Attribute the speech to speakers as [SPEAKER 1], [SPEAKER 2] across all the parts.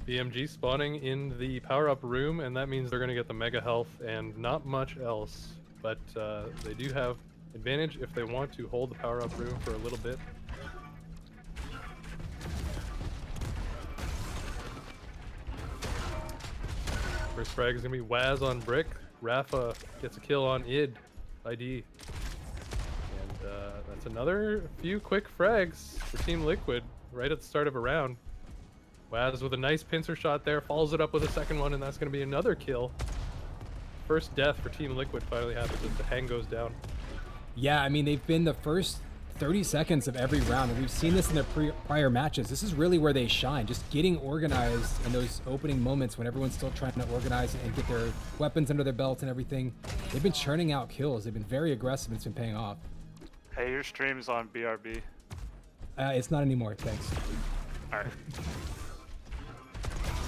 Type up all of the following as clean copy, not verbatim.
[SPEAKER 1] BMG spawning in the power-up room, and that means they're going to get the mega health and not much else. But they do have advantage if they want to hold the power-up room for a little bit. First frag is going to be whaz on brick. Rapha gets a kill on ID. And that's another few quick frags for Team Liquid right at the start of a round. whaz with a nice pincer shot there, follows it up with a second one, and that's going to be another kill. First death for Team Liquid finally happens as DaHanG goes down.
[SPEAKER 2] Yeah, I mean, they've been the first 30 seconds of every round, and we've seen this in their prior matches. This is really where they shine, just getting organized in those opening moments when everyone's still trying to organize and get their weapons under their belts and everything. They've been churning out kills. They've been very aggressive, and it's been paying off.
[SPEAKER 3] Hey, your stream's on BRB.
[SPEAKER 2] It's not anymore, thanks.
[SPEAKER 3] Alright.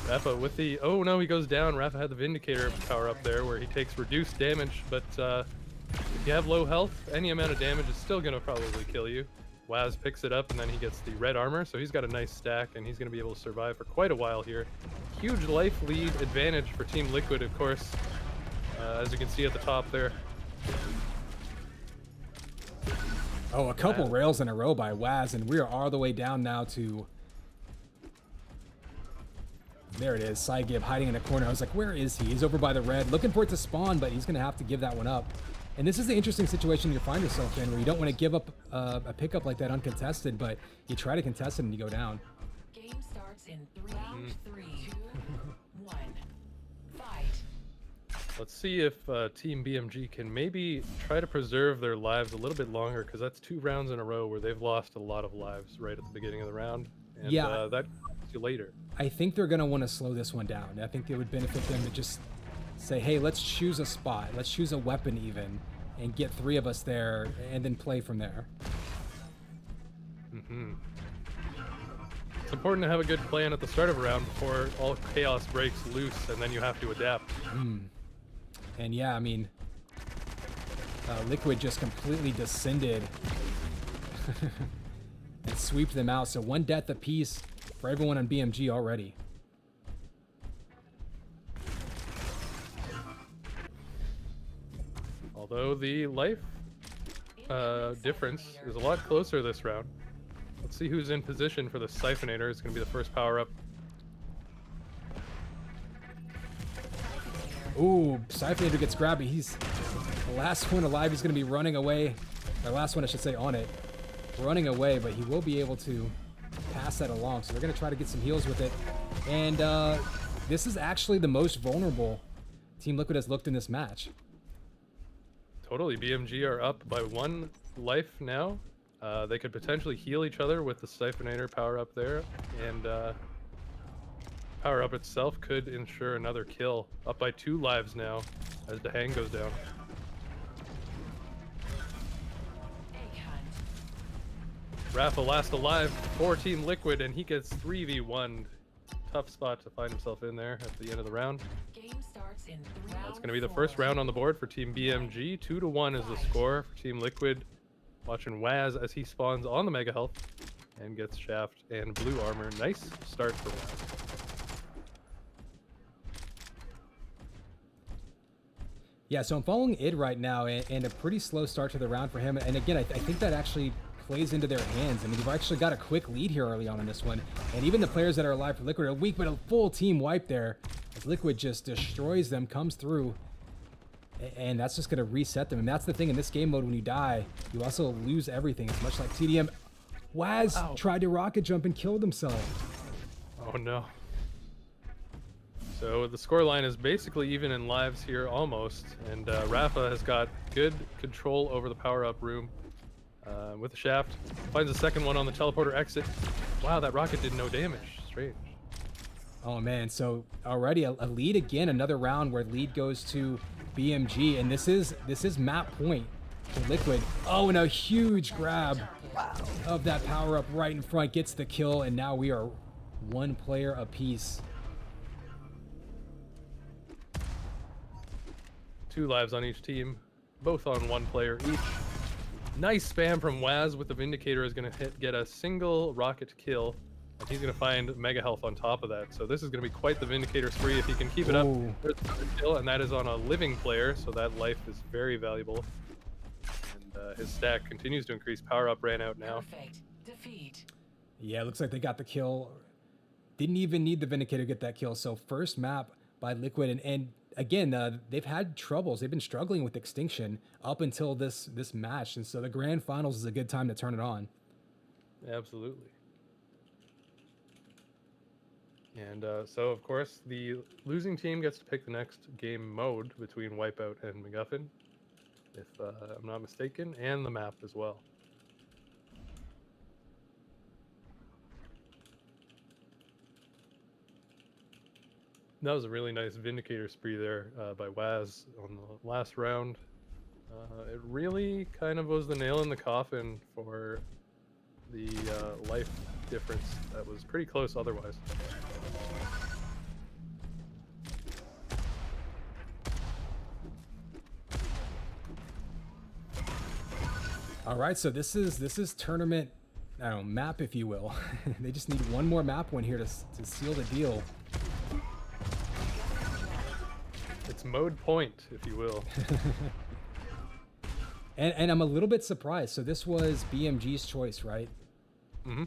[SPEAKER 1] Rapha with the... Oh no, he goes down. Rapha had the Vindicator power up there where he takes reduced damage, but if you have low health, any amount of damage is still going to probably kill you. whaz picks it up and then he gets the red armor, so he's got a nice stack and he's going to be able to survive for quite a while here. Huge life lead advantage for Team Liquid, of course, as you can see at the top there.
[SPEAKER 2] Oh, a couple rails in a row by whaz, and we are all the way down now to... There it is, psygib hiding in a corner. I was like, where is he? He's over by the red, looking for it to spawn, but he's going to have to give that one up. And this is the interesting situation you find yourself in, where you don't want to give up a pickup like that uncontested, but you try to contest it and you go down.
[SPEAKER 4] Game starts in round 3, 2, 1. Fight.
[SPEAKER 1] Let's see if Team BMG can maybe try to preserve their lives a little bit longer, because that's 2 rounds in a row where they've lost a lot of lives right at the beginning of the round. And
[SPEAKER 2] yeah,
[SPEAKER 1] that comes you later.
[SPEAKER 2] I think they're going to want to slow this one down. I think it would benefit them to just say, hey, let's choose a spot. Let's choose a weapon even and get 3 of us there and then play from there.
[SPEAKER 1] It's important to have a good plan at the start of a round before all chaos breaks loose and then you have to adapt.
[SPEAKER 2] And yeah, I mean, Liquid just completely descended and sweeped them out. So 1 death apiece for everyone on BMG already.
[SPEAKER 1] Although the life difference is a lot closer this round. Let's see who's in position for the Siphonator. It's going to be the first power-up.
[SPEAKER 2] Ooh, Siphonator gets grabbed. He's the last one alive. He's going to be running away. Or last one, I should say, on it. Running away, but he will be able to pass that along. So they're going to try to get some heals with it. And this is actually the most vulnerable Team Liquid has looked in this match.
[SPEAKER 1] Totally. BMG are up by 1 life now. They could potentially heal each other with the Siphonator power-up there. And power-up itself could ensure another kill. Up by 2 lives now as DaHanG goes down. Rapha last alive for Team Liquid, and he gets 3v1. Tough spot to find himself in there at the end of the round.
[SPEAKER 4] Game starts in
[SPEAKER 1] That's going to be the first round on the board for Team BMG. 2-1 is the score for Team Liquid. Watching whaz as he spawns on the Mega Health and gets shaft and blue armor. Nice start for whaz.
[SPEAKER 2] Yeah, so I'm following id right now, and a pretty slow start to the round for him. And again, I think that actually plays into their hands. I mean, they've actually got a quick lead here early on in this one. And even the players that are alive for Liquid are weak, but a full team wipe there as Liquid just destroys them, comes through. And that's just going to reset them. And that's the thing in this game mode, when you die, you also lose everything. It's much like TDM. whaz tried to rocket jump and killed himself.
[SPEAKER 1] Oh no. So the scoreline is basically even in lives here almost. And Rapha has got good control over the power-up room. With the shaft, finds a second one on the teleporter exit. Wow, that rocket did no damage. Strange.
[SPEAKER 2] Oh man, so already a lead again, another round where lead goes to BMG, and this is map point for Liquid. Oh, and a huge grab of that power up right in front gets the kill, and now we are 1 player apiece.
[SPEAKER 1] 2 lives on each team, both on 1 player each. Nice spam from whaz with the Vindicator is going to get a single rocket kill. And he's going to find Mega Health on top of that. So this is going to be quite the Vindicator spree if he can keep it up.
[SPEAKER 2] Ooh.
[SPEAKER 1] There's another kill, and that is on a living player, so that life is very valuable. And his stack continues to increase. Power up ran out now.
[SPEAKER 4] Perfect. Defeat.
[SPEAKER 2] Yeah, looks like they got the kill. Didn't even need the Vindicator to get that kill. So first map by Liquid, and again, they've had troubles. They've been struggling with Extinction up until this match, and so the grand finals is a good time to turn it on.
[SPEAKER 1] Absolutely. And so, of course, the losing team gets to pick the next game mode between Wipeout and MacGuffin, if I'm not mistaken, and the map as well. That was a really nice Vindicator spree there by whaz on the last round. It really kind of was the nail in the coffin for the life difference that was pretty close otherwise.
[SPEAKER 2] All right, so this is tournament, I don't know, map, if you will. They just need one more map win here to seal the deal.
[SPEAKER 1] It's mode point, if you will.
[SPEAKER 2] And I'm a little bit surprised. So this was BMG's choice, right?
[SPEAKER 1] Mm-hmm.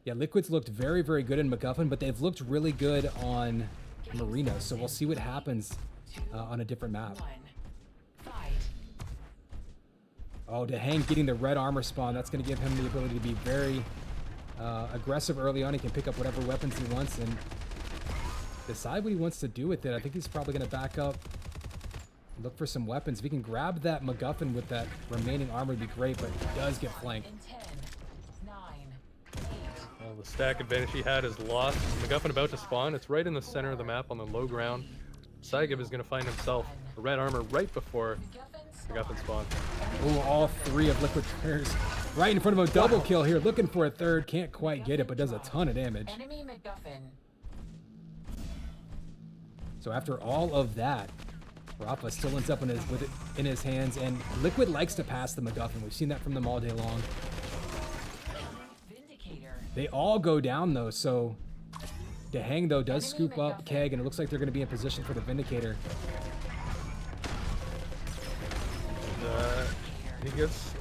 [SPEAKER 2] Yeah, Liquid's looked very, very good in MacGuffin, but they've looked really good on Marino. So we'll see what happens on a different map. Oh, DaHanG getting the red armor spawn. That's going to give him the ability to be very aggressive early on. He can pick up whatever weapons he wants and decide what he wants to do with it. I think he's probably going to back up, look for some weapons. If he can grab that MacGuffin with that remaining armor, would be great, but he does get flanked.
[SPEAKER 1] Well, the stack advantage he had is lost. MacGuffin about to spawn. It's right in the center of the map on the low ground. psygib is going to find himself a red armor right before MacGuffin spawn.
[SPEAKER 2] Oh, all three of Liquid players right in front of him. Double kill here, looking for a third. Can't quite get it, but does a ton of damage.
[SPEAKER 4] Enemy MacGuffin.
[SPEAKER 2] So after all of that, rapha still ends up with it in his hands, and Liquid likes to pass the MacGuffin. We've seen that from them all day long.
[SPEAKER 4] Vindicator.
[SPEAKER 2] They all go down though, so DaHanG though does scoop up Keg, and it looks like they're going to be in position for the Vindicator.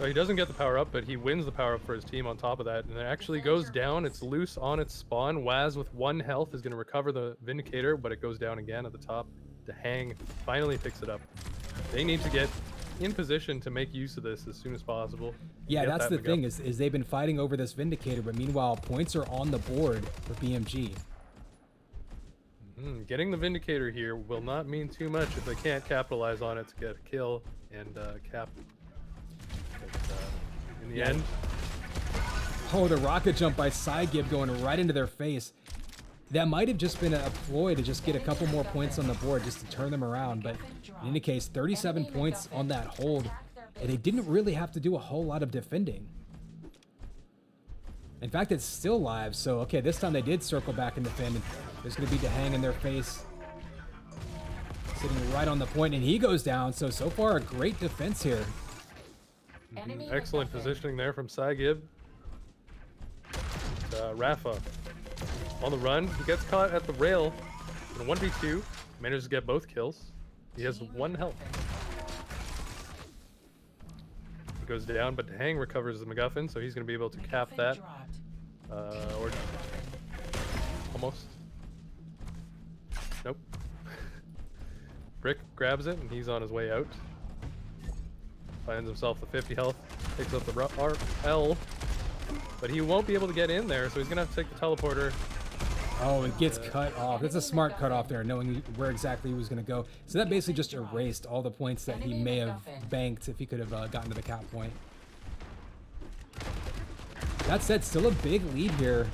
[SPEAKER 1] He doesn't get the power up, but he wins the power up for his team on top of that, and it actually goes down. It's loose on its spawn. whaz with 1 health is going to recover the Vindicator, but it goes down again at the top. DaHanG finally picks it up. They need to get in position to make use of this as soon as possible.
[SPEAKER 2] Yeah, that's the thing is they've been fighting over this Vindicator, but meanwhile points are on the board for BMG.
[SPEAKER 1] Getting the Vindicator here will not mean too much if they can't capitalize on it to get a kill and cap. But, in the end,
[SPEAKER 2] oh, the rocket jump by psygib going right into their face. That might have just been a ploy to just get a couple more points on the board just to turn them around, but in any case, 37 points on that hold, and they didn't really have to do a whole lot of defending. In fact, it's still live, so okay, this time they did circle back and defend, and there's going to be DaHanG in their face, sitting right on the point, and he goes down. So far a great defense here.
[SPEAKER 1] Excellent positioning there from psygib. Rapha on the run. He gets caught at the rail in a 1v2. Manages to get both kills. He has 1 health. He goes down, but DaHanG recovers the MacGuffin, so he's going to be able to cap that. Or almost. Nope. Brick grabs it, and he's on his way out. Finds himself the 50 health, takes up the RL, but he won't be able to get in there, so he's gonna have to take the teleporter.
[SPEAKER 2] Oh, it gets cut off. That's a smart cut off there, knowing where exactly he was gonna go. So that basically just erased all the points that he may have banked if he could have gotten to the cap point. That said, still a big lead here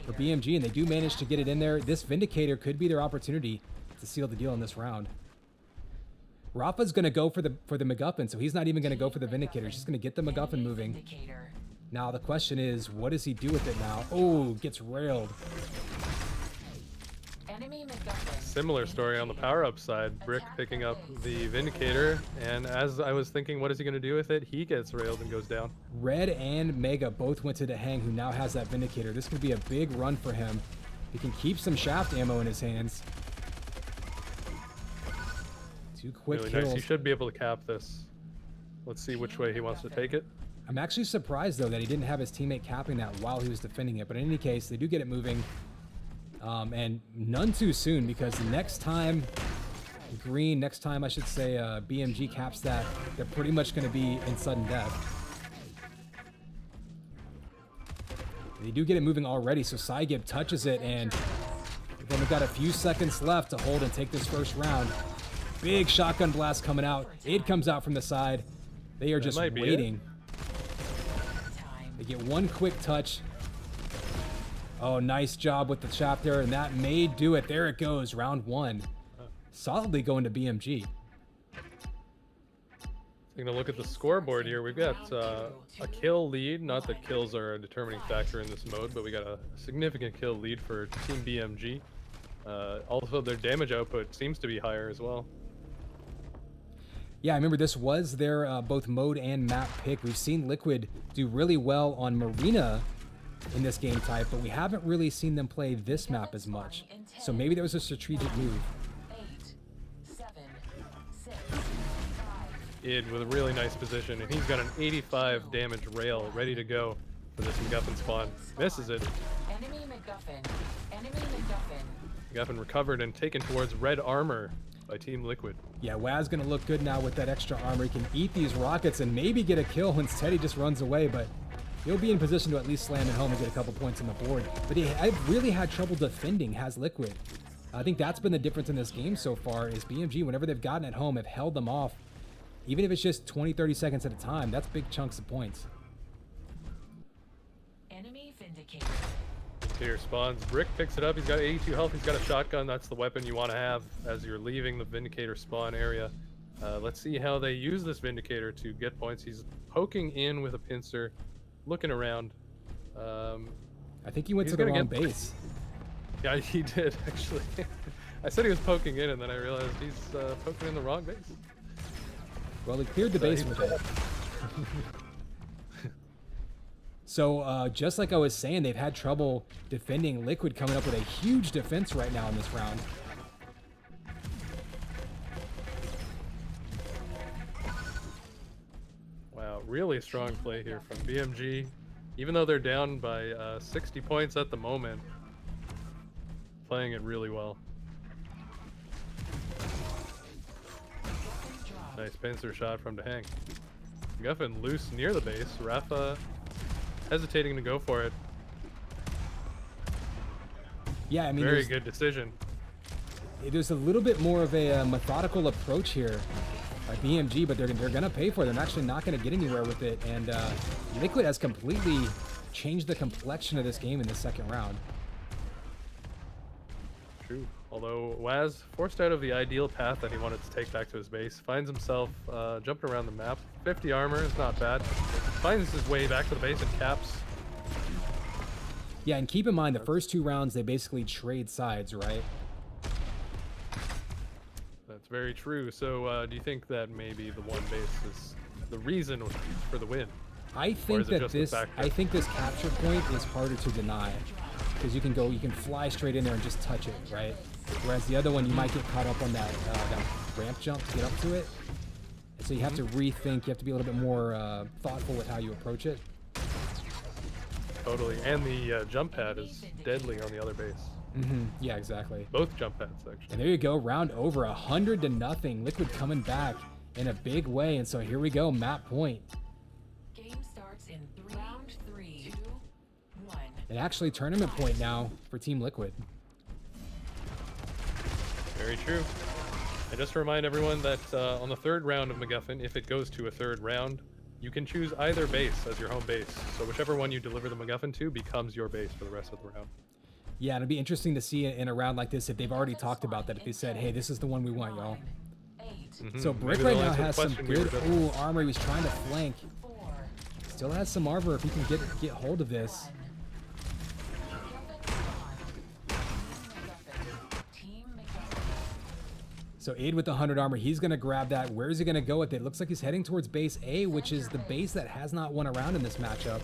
[SPEAKER 2] for BMG, and they do manage to get it in there. This Vindicator could be their opportunity to seal the deal in this round. Rapha's going to go for the MacGuffin, so he's not even going to go for the Vindicator. He's just going to get the MacGuffin moving. Now the question is, what does he do with it now? Oh, gets railed.
[SPEAKER 4] Enemy MacGuffin.
[SPEAKER 1] Similar story on the power-up side. Brick picking up the Vindicator, and as I was thinking, what is he going to do with it? He gets railed and goes down.
[SPEAKER 2] Red and Mega both went to DaHanG, who now has that Vindicator. This could be a big run for him. He can keep some shaft ammo in his hands. 2 quick
[SPEAKER 1] Really
[SPEAKER 2] kills.
[SPEAKER 1] nice. He should be able to cap this. Let's see which way he wants to take it.
[SPEAKER 2] I'm actually surprised, though, that he didn't have his teammate capping that while he was defending it. But in any case, they do get it moving. And none too soon, because next time I should say, BMG caps that, they're pretty much going to be in sudden death. They do get it moving already, so psygib touches it, and then we've got a few seconds left to hold and take this first round. Big shotgun blast coming out. It comes out from the side. They are just waiting. They get one quick touch. Oh, nice job with the shaft there, and that may do it. There it goes, round 1. Solidly going to BMG.
[SPEAKER 1] Taking a look at the scoreboard here, we've got a kill lead. Not that kills are a determining factor in this mode, but we got a significant kill lead for Team BMG. Also, their damage output seems to be higher as well.
[SPEAKER 2] Yeah, I remember this was their both mode and map pick. We've seen Liquid do really well on Marina in this game type, but we haven't really seen them play this map as much. So maybe there was a strategic move.
[SPEAKER 4] 8, 7, 6, 5.
[SPEAKER 1] Id with a really nice position, and he's got an 85 damage rail ready to go for this MacGuffin spawn. Misses it.
[SPEAKER 4] Enemy MacGuffin. Enemy MacGuffin.
[SPEAKER 1] MacGuffin recovered and taken towards red armor by Team Liquid.
[SPEAKER 2] Yeah, whaz gonna look good now with that extra armor. He can eat these rockets and maybe get a kill. Instead, he just runs away, but he'll be in position to at least slam it home and get a couple points on the board. But I've really had trouble defending has Liquid. I think that's been the difference in this game so far is BMG, whenever they've gotten at home, have held them off. Even if it's just 20, 30 seconds at a time, that's big chunks of points.
[SPEAKER 4] Enemy Vindicator.
[SPEAKER 1] Here spawns. Brick picks it up. He's got 82 health. He's got a shotgun. That's the weapon you want to have as you're leaving the Vindicator spawn area. Let's see how they use this Vindicator to get points. He's poking in with a pincer, looking around.
[SPEAKER 2] I think he went to the wrong base.
[SPEAKER 1] Yeah, he did, actually. I said he was poking in, and then I realized he's poking in the wrong base.
[SPEAKER 2] Well, he cleared the base with it. So, just like I was saying, they've had trouble defending. Liquid coming up with a huge defense right now in this round.
[SPEAKER 1] Wow, really strong play here from BMG. Even though they're down by 60 points at the moment, playing it really well. Nice pincer shot from DaHanG. MacGuffin loose near the base. Rapha hesitating to go for it.
[SPEAKER 2] Yeah, I mean,
[SPEAKER 1] Very good decision.
[SPEAKER 2] There's a little bit more of a methodical approach here by BMG, but they're gonna pay for it. They're actually not gonna get anywhere with it, and Liquid has completely changed the complexion of this game in the second round.
[SPEAKER 1] True. Although whaz, forced out of the ideal path that he wanted to take back to his base, finds himself jumping around the map. 50 armor is not bad. Finds his way back to the base and caps.
[SPEAKER 2] Yeah, and keep in mind, the first 2 rounds, they basically trade sides, right?
[SPEAKER 1] That's very true. So do you think that maybe the one base is the reason for the win?
[SPEAKER 2] I think that this capture point is harder to deny, because you can fly straight in there and just touch it, right? Whereas the other one, you might get caught up on that ramp jump to get up to it. And so you have to rethink. You have to be a little bit more thoughtful with how you approach it.
[SPEAKER 1] Totally. And the jump pad is deadly on the other base.
[SPEAKER 2] Yeah, exactly.
[SPEAKER 1] Both jump pads, actually.
[SPEAKER 2] And there you go, round over, 100-0. Liquid coming back in a big way, and so here we go, map point.
[SPEAKER 4] Game starts in round 3, 2, 1.
[SPEAKER 2] And actually tournament point now for Team Liquid.
[SPEAKER 1] Very true. And just to remind everyone that on the 3rd round of MacGuffin, if it goes to a 3rd round, you can choose either base as your home base. So whichever one you deliver the MacGuffin to becomes your base for the rest of the round.
[SPEAKER 2] Yeah, and it'd be interesting to see in a round like this if they've already talked about that, if they said, hey, this is the one we want, y'all.
[SPEAKER 4] 8,
[SPEAKER 2] So Brick right now has some good armor. He was trying to flank.
[SPEAKER 4] 4,
[SPEAKER 2] Still has some armor if he can get hold of this. So Id with the 100 armor, he's going to grab that. Where is he going to go with it? Looks like he's heading towards base A, which is the base that has not won a round in this matchup.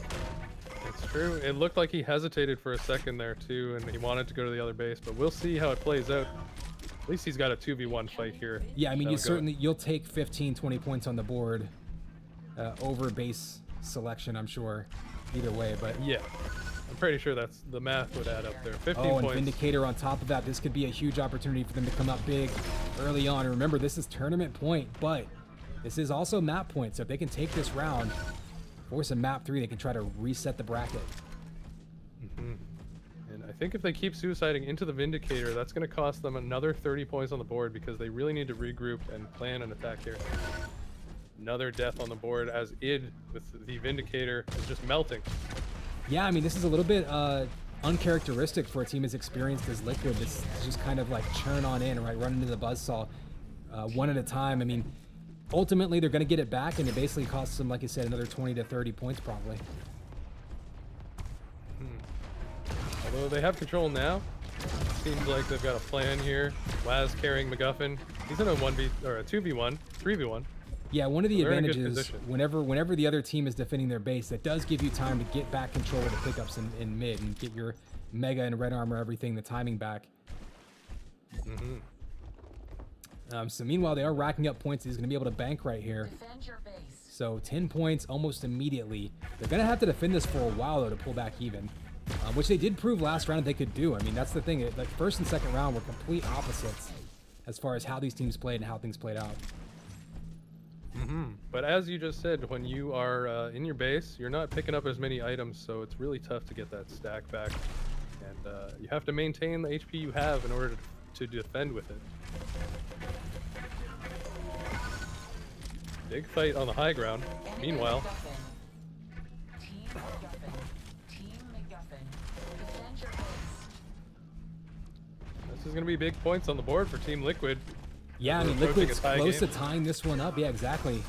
[SPEAKER 1] It's true. It looked like he hesitated for a second there too, and he wanted to go to the other base, but we'll see how it plays out. At least he's got a 2v1 fight here.
[SPEAKER 2] Yeah, I mean, you'll take 15, 20 points on the board over base selection, I'm sure. Either way, but
[SPEAKER 1] yeah, I'm pretty sure that's the math would add up there. 15
[SPEAKER 2] and
[SPEAKER 1] points.
[SPEAKER 2] Vindicator on top of that. This could be a huge opportunity for them to come up big early on. And remember, this is tournament point, but this is also map point. So if they can take this round, force a map 3, they can try to reset the bracket.
[SPEAKER 1] And I think if they keep suiciding into the Vindicator, that's going to cost them another 30 points on the board because they really need to regroup and plan an attack here. Another death on the board as Id with the Vindicator is just melting.
[SPEAKER 2] Yeah, I mean, this is a little bit uncharacteristic for a team as experienced as Liquid. This is just kind of like churn on in, right? Run into the buzzsaw one at a time. I mean, ultimately, they're going to get it back, and it basically costs them, like I said, another 20 to 30 points probably.
[SPEAKER 1] Although they have control now, seems like they've got a plan here. Whaz carrying MacGuffin. He's in a 1v or a 2v1, 3v1.
[SPEAKER 2] Yeah, one of the
[SPEAKER 1] They're in a good
[SPEAKER 2] advantages
[SPEAKER 1] position.
[SPEAKER 2] whenever the other team is defending their base, that does give you time to get back control of the pickups in mid and get your mega and red armor, everything, the timing back. So meanwhile, they are racking up points. He's going to be able to bank right here.
[SPEAKER 4] Defend your base.
[SPEAKER 2] So 10 points almost immediately. They're going to have to defend this for a while, though, to pull back even, which they did prove last round they could do. I mean, that's the thing. Like first and second round were complete opposites as far as how these teams played and how things played out.
[SPEAKER 1] But as you just said, when you are in your base, you're not picking up as many items, so it's really tough to get that stack back. And you have to maintain the HP you have in order to defend with it. Big fight on the high ground.
[SPEAKER 4] Enemy
[SPEAKER 1] Meanwhile,
[SPEAKER 4] MacGuffin. Team MacGuffin. Team MacGuffin. Defend your base.
[SPEAKER 1] this is going to be big points on the board for Team Liquid.
[SPEAKER 2] Yeah, I
[SPEAKER 1] We're
[SPEAKER 2] mean,
[SPEAKER 1] approaching
[SPEAKER 2] Liquid's
[SPEAKER 1] a tie
[SPEAKER 2] close to
[SPEAKER 1] game.
[SPEAKER 2] tying this one up. Yeah, exactly.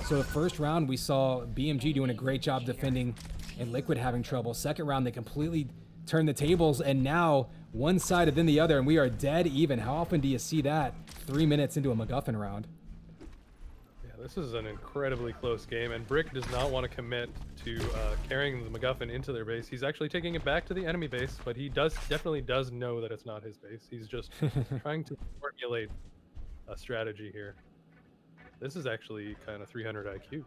[SPEAKER 2] So the first round, we saw BMG doing a great job defending and Liquid having trouble. Second round, they completely turned the tables, and now one side then the other, and we are dead even. How often do you see that 3 minutes into a MacGuffin round?
[SPEAKER 1] Yeah, this is an incredibly close game, and Brick does not want to commit to carrying the MacGuffin into their base. He's actually taking it back to the enemy base, but he definitely does know that it's not his base. He's just trying to formulate a strategy here. This is actually kind of 300 IQ.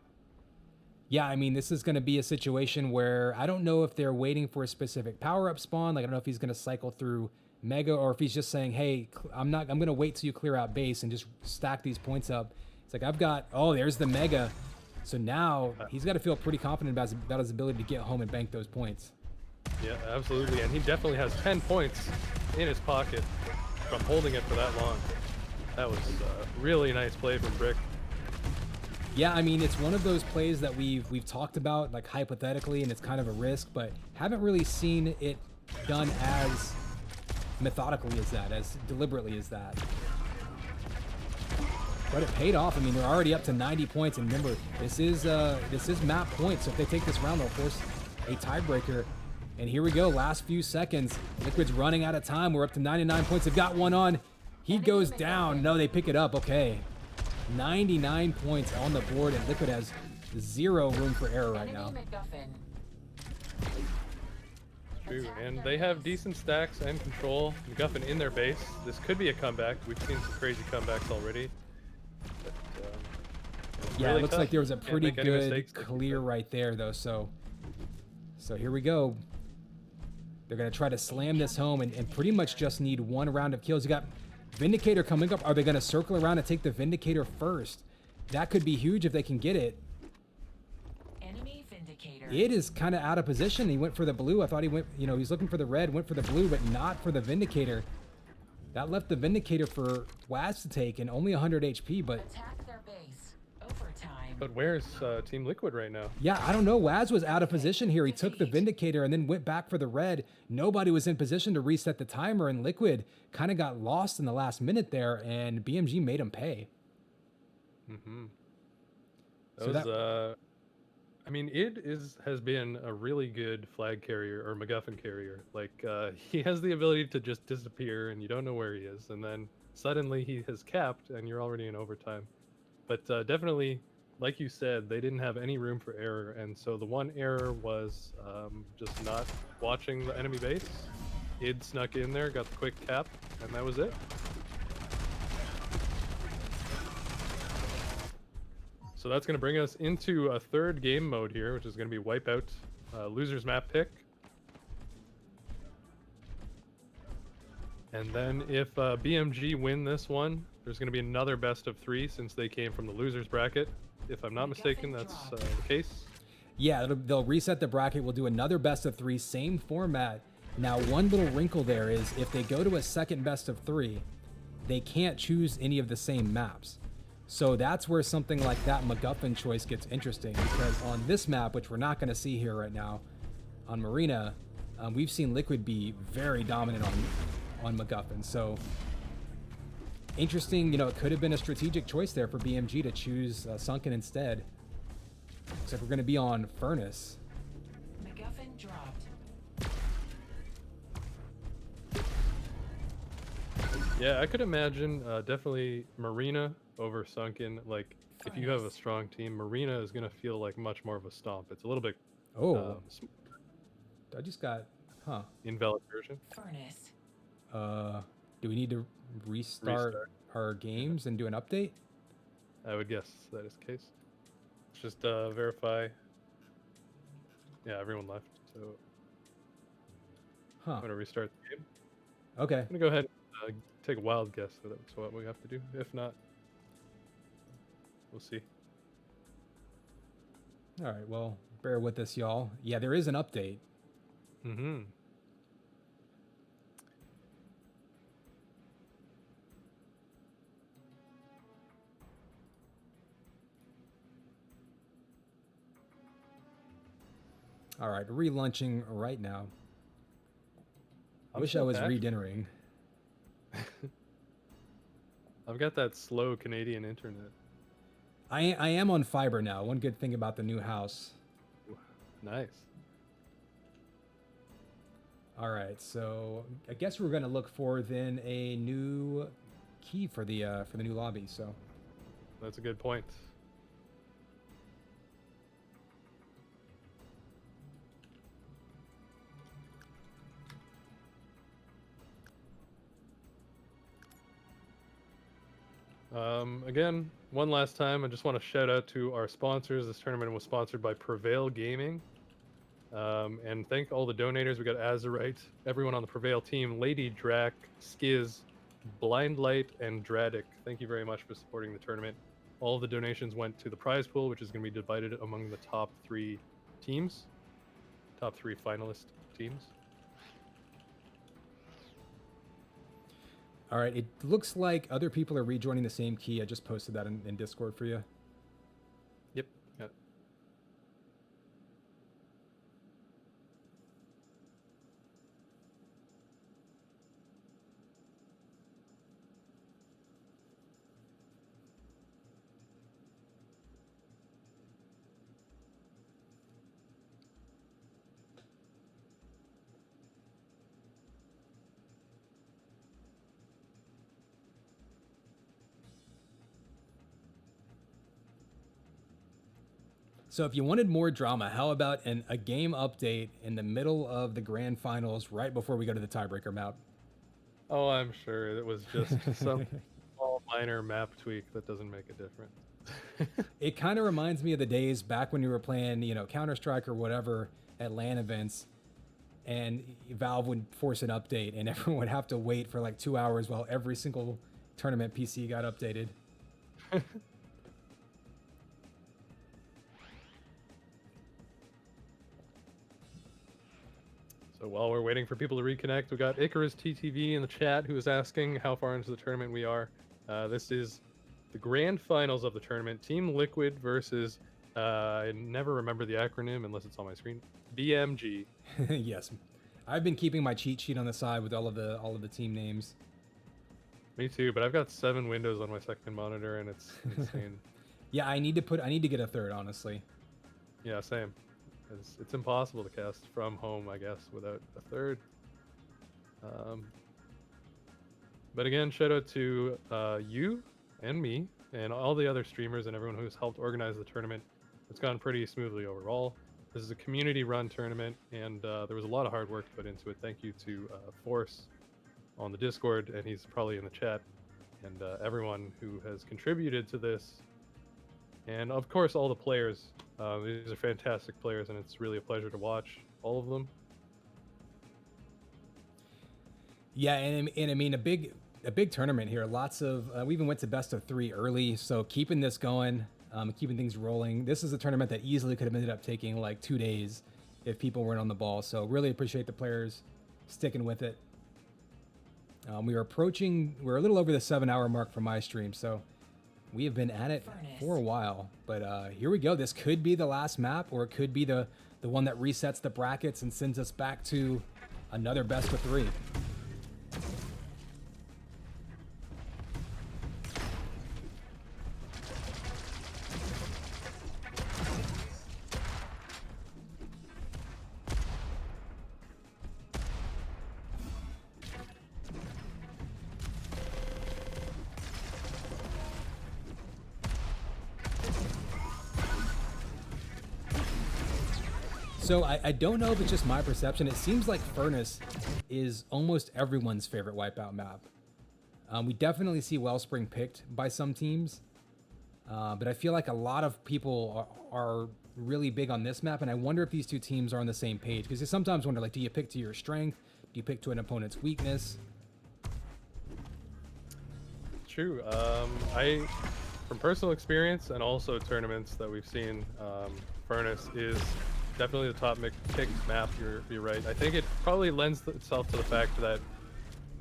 [SPEAKER 2] Yeah, I mean, this is going to be a situation where I don't know if they're waiting for a specific power-up spawn. Like, I don't know if he's going to cycle through Mega, or if he's just saying, hey, I'm going to wait till you clear out base and just stack these points up. It's like, I've got, oh, there's the Mega. So now he's got to feel pretty confident about his ability to get home and bank those points.
[SPEAKER 1] Yeah, absolutely. And he definitely has 10 points in his pocket from holding it for that long. That was a really nice play from Brick.
[SPEAKER 2] Yeah, I mean, it's one of those plays that we've talked about, like, hypothetically, and it's kind of a risk, but haven't really seen it done as methodically as that, as deliberately as that. But it paid off. I mean, they're already up to 90 points, and remember, this is map points, so if they take this round, they'll force a tiebreaker. And here we go, last few seconds. Liquid's running out of time. We're up to 99 points. They've got one on. He goes down. No, they pick it up. Okay. 99 points on the board, and Liquid has zero room for error right now.
[SPEAKER 4] Enemy MacGuffin.
[SPEAKER 1] True, and they have decent stacks and control. MacGuffin in their base. This could be a comeback. We've seen some crazy comebacks already. But, it's
[SPEAKER 2] Yeah,
[SPEAKER 1] really
[SPEAKER 2] it looks
[SPEAKER 1] tough.
[SPEAKER 2] like there was a
[SPEAKER 1] Can't
[SPEAKER 2] pretty
[SPEAKER 1] make any
[SPEAKER 2] good
[SPEAKER 1] mistakes, like you
[SPEAKER 2] clear
[SPEAKER 1] said.
[SPEAKER 2] right there, though. So here we go. They're going to try to slam this home and pretty much just need one round of kills. You got Vindicator coming up. Are they going to circle around and take the Vindicator first? That could be huge if they can get it.
[SPEAKER 4] Enemy Vindicator.
[SPEAKER 2] It is kind of out of position. He went for the blue. I thought he went, he was looking for the red, went for the blue, but not for the Vindicator. That left the Vindicator for whaz to take, and only 100 HP, but
[SPEAKER 4] Attack their base. Overtime.
[SPEAKER 1] But where's Team Liquid right now?
[SPEAKER 2] yeah, I don't know. whaz was out of position here. He took the Vindicator and then went back for the red. Nobody was in position to reset the timer, and Liquid kind of got lost in the last minute there, and BMG made him pay.
[SPEAKER 1] Mm-hmm.
[SPEAKER 2] So
[SPEAKER 1] That I mean, has been a really good flag carrier or MacGuffin carrier. Like he has the ability to just disappear and you don't know where he is, and then suddenly he has capped and you're already in overtime. But definitely, like you said, they didn't have any room for error, and so the one error was just not watching the enemy base. Id snuck in there, got the quick cap, and that was it. So that's going to bring us into a third game mode here, which is going to be Wipeout, loser's map pick. And then if BMG win this one, there's going to be another best of 3 since they came from the losers bracket. If I'm not mistaken, that's the case.
[SPEAKER 2] Yeah, they'll reset the bracket. We'll do another best of 3, same format. Now, one little wrinkle there is if they go to a second best of 3, they can't choose any of the same maps. So that's where something like that MacGuffin choice gets interesting, because on this map, which we're not going to see here right now, on Marina, we've seen Liquid be very dominant on MacGuffin. So interesting, it could have been a strategic choice there for BMG to choose Sunken instead. Except we're going to be on Furnace.
[SPEAKER 4] MacGuffin dropped.
[SPEAKER 1] Yeah, I could imagine definitely Marina over Sunken. Like, if you have a strong team, Marina is going to feel like much more of a stomp. It's a little bit
[SPEAKER 2] I just got,
[SPEAKER 1] invalid version.
[SPEAKER 4] Furnace.
[SPEAKER 2] Do we need to restart our games and do an update?
[SPEAKER 1] I would guess that is the case. Let's just verify. Yeah, everyone left, so I'm going to restart the game.
[SPEAKER 2] Okay.
[SPEAKER 1] I'm going to go ahead and take a wild guess that that's what we have to do. If not, we'll see.
[SPEAKER 2] All right, well, bear with us, y'all. Yeah, there is an update.
[SPEAKER 1] Mm-hmm.
[SPEAKER 2] All right, relaunching right now. I
[SPEAKER 1] I'm
[SPEAKER 2] wish I
[SPEAKER 1] so
[SPEAKER 2] was
[SPEAKER 1] back.
[SPEAKER 2] re-dinnering.
[SPEAKER 1] I've got that slow Canadian internet.
[SPEAKER 2] I am on fiber now. One good thing about the new house.
[SPEAKER 1] Nice.
[SPEAKER 2] All right, so I guess we're gonna look for then a new key for the new lobby. So
[SPEAKER 1] That's a good point. Again, one last time, I just want to shout out to our sponsors. This tournament was sponsored by Prevail Gaming. And thank all the donators. We got Azurite, everyone on the Prevail team, Lady Drac, Skiz, Blindlight, and Dradic. Thank you very much for supporting the tournament. All the donations went to the prize pool, which is going to be divided among the top 3 teams, top 3 finalist teams.
[SPEAKER 2] all right, it looks like other people are rejoining the same key. I just posted that in Discord for you.
[SPEAKER 1] Yep. Yeah.
[SPEAKER 2] So if you wanted more drama, how about a game update in the middle of the grand finals right before we go to the tiebreaker map?
[SPEAKER 1] Oh, I'm sure it was just some small minor map tweak that doesn't make a difference.
[SPEAKER 2] It kind of reminds me of the days back when you were playing, Counter-Strike or whatever at LAN events, and Valve would force an update and everyone would have to wait for like 2 hours while every single tournament PC got updated.
[SPEAKER 1] So while we're waiting for people to reconnect, we got Icarus TTV in the chat who is asking how far into the tournament we are. This is the grand finals of the tournament. Team Liquid versus, I never remember the acronym unless it's on my screen, BMG.
[SPEAKER 2] Yes. I've been keeping my cheat sheet on the side with all of the team names.
[SPEAKER 1] Me too, but I've got 7 windows on my second monitor and it's insane.
[SPEAKER 2] Yeah, I need to get a third, honestly.
[SPEAKER 1] Yeah, same. It's impossible to cast from home, I guess, without a third. But again, shout out to you and me and all the other streamers and everyone who's helped organize the tournament. It's gone pretty smoothly overall. This is a community-run tournament, and there was a lot of hard work put into it. Thank you to Force on the Discord, and he's probably in the chat, and everyone who has contributed to this. And of course, all the players. These are fantastic players, and it's really a pleasure to watch all of them.
[SPEAKER 2] Yeah, and I mean a big tournament here. Lots of we even went to best of 3 early, so keeping this going, keeping things rolling. This is a tournament that easily could have ended up taking like 2 days if people weren't on the ball. So really appreciate the players sticking with it. We're a little over the 7-hour mark for my stream, so we have been at it for a while. But here we go. This could be the last map, or it could be the one that resets the brackets and sends us back to another best of 3. So I don't know if it's just my perception. It seems like Furnace is almost everyone's favorite wipeout map. We definitely see Wellspring picked by some teams, but I feel like a lot of people are really big on this map, and I wonder if these two teams are on the same page, because you sometimes wonder, like, do you pick to your strength? Do you pick to an opponent's weakness?
[SPEAKER 1] True. From personal experience and also tournaments that we've seen, Furnace is definitely the top picked map. You're right. I think it probably lends itself to the fact that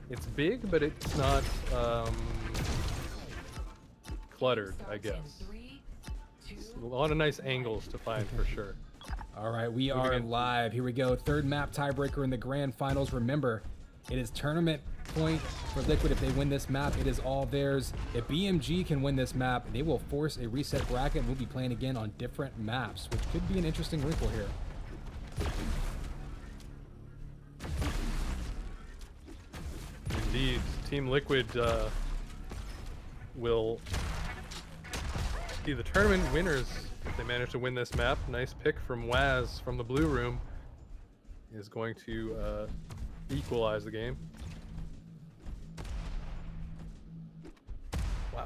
[SPEAKER 1] it's big, but it's not cluttered, I guess. A lot of nice angles to find for sure.
[SPEAKER 2] All right, we are live. Here we go. Third map tiebreaker in the grand finals. Remember, it is tournament point for Liquid. If they win this map, it is all theirs. If BMG can win this map, they will force a reset bracket, and we'll be playing again on different maps, which could be an interesting wrinkle here.
[SPEAKER 1] Indeed. Team Liquid will be the tournament winners if they manage to win this map. Nice pick from whaz from the blue room is going to equalize the game. Wow.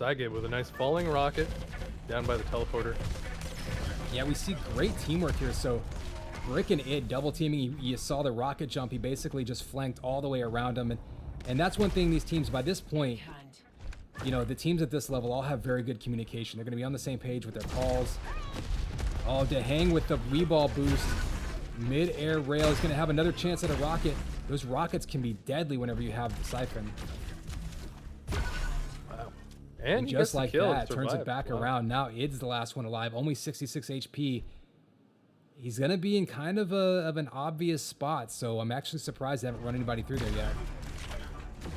[SPEAKER 1] psygib with a nice falling rocket down by the teleporter.
[SPEAKER 2] Yeah, we see great teamwork here. So Brick and Id double teaming. You saw the rocket jump. He basically just flanked all the way around him. And that's one thing these teams, by this point, you know, the teams at this level all have very good communication. They're going to be on the same page with their calls. Oh, DaHanG with the reball boost. Mid-air rail is going to have another chance at a rocket. Those rockets can be deadly whenever you have the siphon.
[SPEAKER 1] Wow. And
[SPEAKER 2] just like that, turns it back around. Now Id's the last one alive. Only 66 HP. He's going to be in kind of an obvious spot, so I'm actually surprised they haven't run anybody through there yet.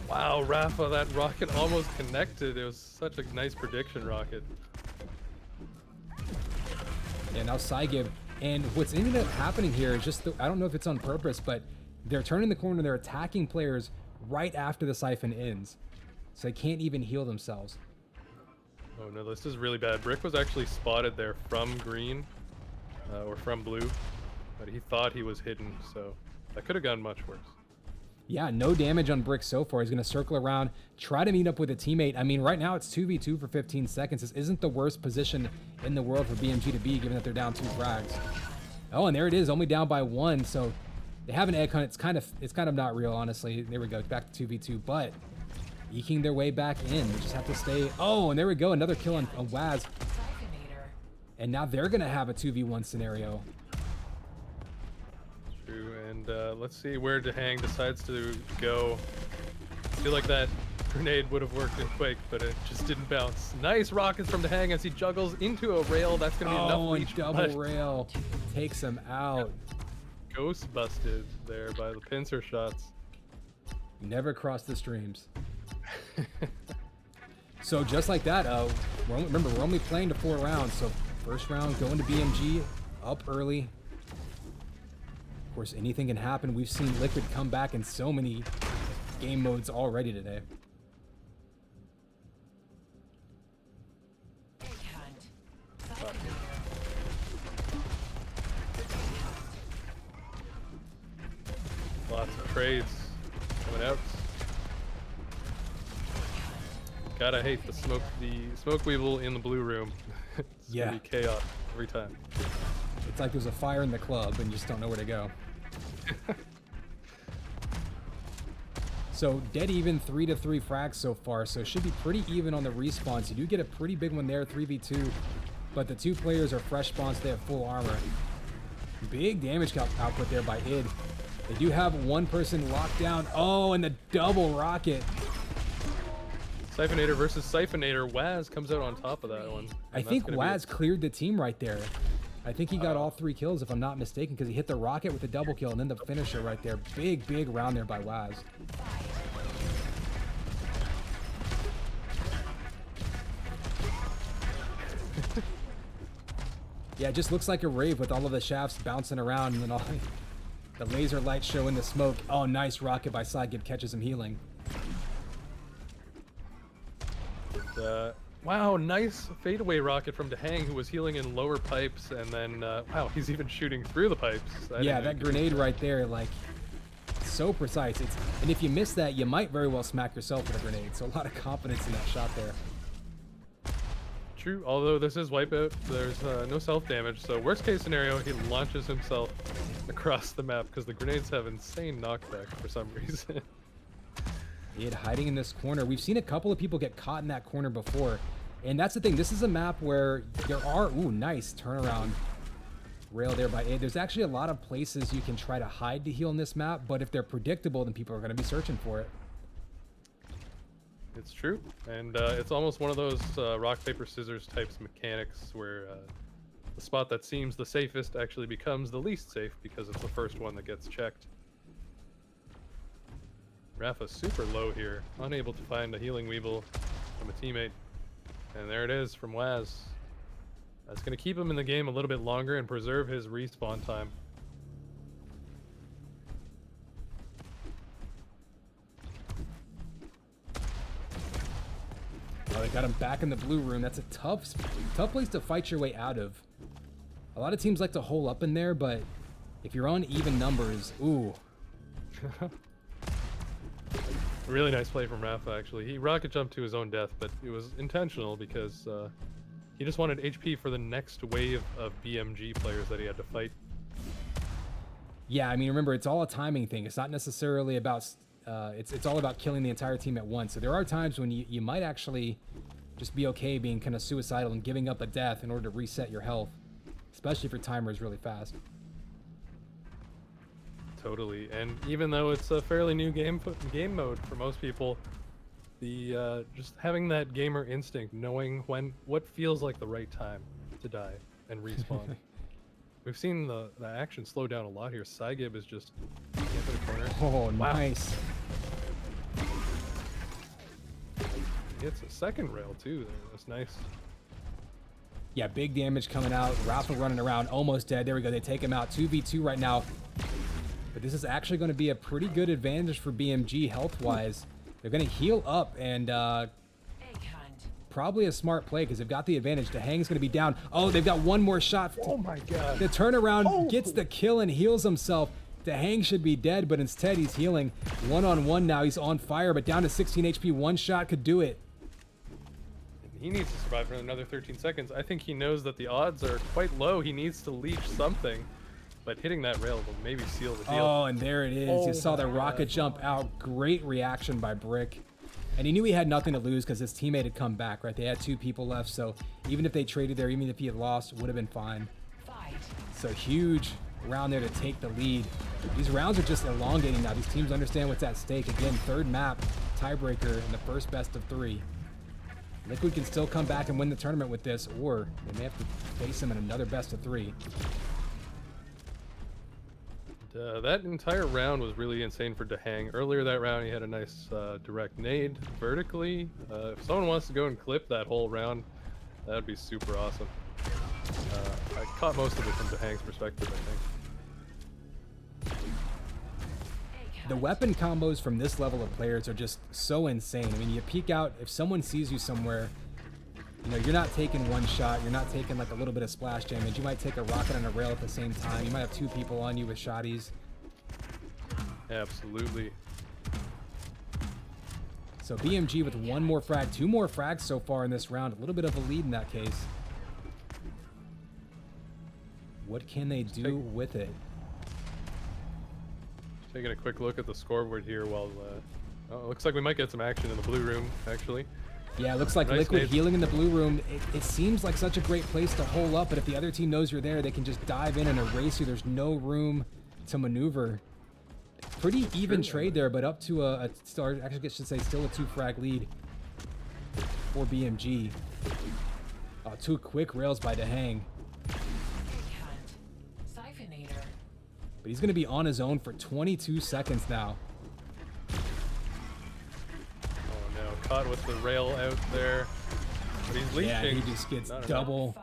[SPEAKER 1] Wow, rapha, that rocket almost connected. It was such a nice prediction rocket.
[SPEAKER 2] Yeah, now psygib. And what's ended up happening here is just, I don't know if it's on purpose, but they're turning the corner. They're attacking players right after the siphon ends. So they can't even heal themselves.
[SPEAKER 1] Oh no, this is really bad. Brick was actually spotted there from green, or from blue, but he thought he was hidden, so that could have gone much worse.
[SPEAKER 2] Yeah, no damage on Brick so far. He's going to circle around, try to meet up with a teammate. I mean, right now it's 2v2 for 15 seconds. This isn't the worst position in the world for BMG to be, given that they're down 2 frags. Oh, and there it is, only down by 1. So they have an egg hunt. It's kind of not real, honestly. There we go, back to 2v2, but eking their way back in. They just have to stay. Oh, and there we go, another kill on whaz. And now they're going to have a 2v1 scenario.
[SPEAKER 1] True, and let's see where DaHanG decides to go. I feel like that grenade would have worked in Quake, but it just didn't bounce. Nice rockets from DaHanG as he juggles into a rail. That's going to be enough reach.
[SPEAKER 2] Double rail takes him out.
[SPEAKER 1] Ghost busted there by the pincer shots.
[SPEAKER 2] Never cross the streams. So just like that, remember, we're only playing to 4 rounds, so First round going to BMG, up early. Of course, anything can happen. We've seen Liquid come back in so many game modes already today.
[SPEAKER 4] Egg hunt.
[SPEAKER 1] Lots of trades coming out. Gotta hate the smoke weevil in the blue room. It's
[SPEAKER 2] Yeah.
[SPEAKER 1] gonna be chaos every time.
[SPEAKER 2] It's like there's a fire in the club and you just don't know where to go. So dead even 3-3 frags so far, so it should be pretty even on the respawns. You do get a pretty big one there, 3v2, but the two players are fresh spawns, they have full armor. Big damage output there by id. They do have one person locked down. Oh, and the double rocket.
[SPEAKER 1] Siphonator versus Siphonator. whaz comes out on top of that one.
[SPEAKER 2] I
[SPEAKER 1] and
[SPEAKER 2] think
[SPEAKER 1] that's gonna be
[SPEAKER 2] whaz cleared the team right there. I think he got all 3 kills, if I'm not mistaken, because he hit the rocket with the double kill and then the finisher right there. Big, big round there by whaz. Yeah, it just looks like a rave with all of the shafts bouncing around and then all the laser light showing the smoke. Oh, nice rocket by psygib, catches him healing.
[SPEAKER 1] Wow, nice fadeaway rocket from DaHanG, who was healing in lower pipes, and then wow, he's even shooting through the pipes.
[SPEAKER 2] Yeah, that grenade right there, like, so precise. And if you miss that, you might very well smack yourself with a grenade. So a lot of confidence in that shot there.
[SPEAKER 1] True, although this is wipeout, there's no self-damage, so worst case scenario, he launches himself across the map because the grenades have insane knockback for some reason.
[SPEAKER 2] id hiding in this corner. We've seen a couple of people get caught in that corner before. And that's the thing, this is a map where there are, ooh, nice turnaround rail there by id. There's actually a lot of places you can try to hide to heal in this map, but if they're predictable, then people are going to be searching for it.
[SPEAKER 1] It's true, and it's almost one of those rock, paper, scissors types mechanics where the spot that seems the safest actually becomes the least safe because it's the first one that gets checked. Rapha's super low here, unable to find a healing weevil from a teammate. And there it is from whaz. That's going to keep him in the game a little bit longer and preserve his respawn time.
[SPEAKER 2] Oh, they got him back in the blue room. That's a tough place to fight your way out of. A lot of teams like to hole up in there, but if you're on even numbers, ooh.
[SPEAKER 1] Really nice play from Rapha, actually. He rocket jumped to his own death, but it was intentional because he just wanted HP for the next wave of BMG players that he had to fight.
[SPEAKER 2] Yeah, I mean, remember, it's all a timing thing. It's not necessarily about... it's all about killing the entire team at once. So there are times when you might actually just be okay being kind of suicidal and giving up a death in order to reset your health, especially if your timer is really fast.
[SPEAKER 1] Totally, and even though it's a fairly new game mode for most people, the just having that gamer instinct, knowing what feels like the right time to die and respawn. We've seen the action slow down a lot here. psygib is just into the corner.
[SPEAKER 2] Oh, nice.
[SPEAKER 1] He hits a second rail too there. That's nice.
[SPEAKER 2] Yeah, big damage coming out. Rapha running around, almost dead. There we go. They take him out. 2v2 right now. But this is actually going to be a pretty good advantage for BMG health-wise. They're going to heal up, and probably a smart play because they've got the advantage. DaHanG's going to be down. Oh, they've got one more shot.
[SPEAKER 1] Oh my god.
[SPEAKER 2] The turnaround gets the kill and heals himself. DaHanG should be dead, but instead he's healing. One-on-one now. He's on fire, but down to 16 HP. One shot could do it.
[SPEAKER 1] He needs to survive for another 13 seconds. I think he knows that the odds are quite low. He needs to leech something. But hitting that rail will maybe seal the deal.
[SPEAKER 2] Oh, and there it is. You saw the rocket jump out. Great reaction by Brick. And he knew he had nothing to lose because his teammate had come back, right? They had 2 people left, so even if they traded there, even if he had lost, would have been fine. So huge round there to take the lead. These rounds are just elongating now. These teams understand what's at stake. Again, third map, tiebreaker in the first best of 3. Liquid can still come back and win the tournament with this, or they may have to face him in another best of 3.
[SPEAKER 1] That entire round was really insane for DaHanG. Earlier that round, he had a nice direct nade vertically. If someone wants to go and clip that whole round, that would be super awesome. I caught most of it from DaHanG's perspective, I think.
[SPEAKER 2] The weapon combos from this level of players are just so insane. I mean, you peek out, if someone sees you somewhere, you know, you're not taking one shot, you're not taking like a little bit of splash damage. You might take a rocket and a rail at the same time. You might have 2 people on you with shotties.
[SPEAKER 1] Absolutely.
[SPEAKER 2] So BMG with 1 more frag, 2 more frags so far in this round. A little bit of a lead in that case. What can they do with it?
[SPEAKER 1] Taking a quick look at the scoreboard here while oh, looks like we might get some action in the blue room, actually.
[SPEAKER 2] Yeah, it looks like
[SPEAKER 1] Nice
[SPEAKER 2] Liquid
[SPEAKER 1] nade.
[SPEAKER 2] healing in the blue room. It seems like such a great place to hole up, but if the other team knows you're there, they can just dive in and erase you. There's no room to maneuver. Pretty even trade there, but up to a star. Actually, I should say still a 2 frag lead for BMG. 2 quick rails by DaHanG.
[SPEAKER 4] Siphonator.
[SPEAKER 2] But he's going to be on his own for 22 seconds now.
[SPEAKER 1] Oh no, caught with the rail out there. But he's leeching.
[SPEAKER 2] Yeah, he just gets
[SPEAKER 1] Not enough.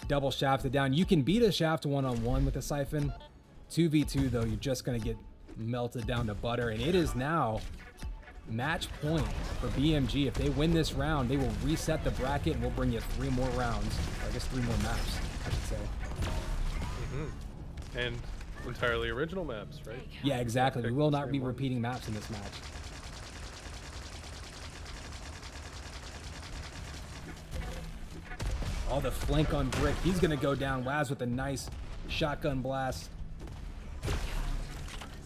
[SPEAKER 2] double shafted down. You can beat a shaft 1-on-1 with a siphon. 2v2 though, you're just going to get melted down to butter. And it is now match point for BMG. If they win this round, they will reset the bracket and we'll bring you 3 more rounds. Or I guess 3 more maps, I should say.
[SPEAKER 1] And entirely original maps, right?
[SPEAKER 2] Yeah, exactly. We will not be repeating maps in this match. Oh, the flank on Brick. He's going to go down. whaz with a nice shotgun blast.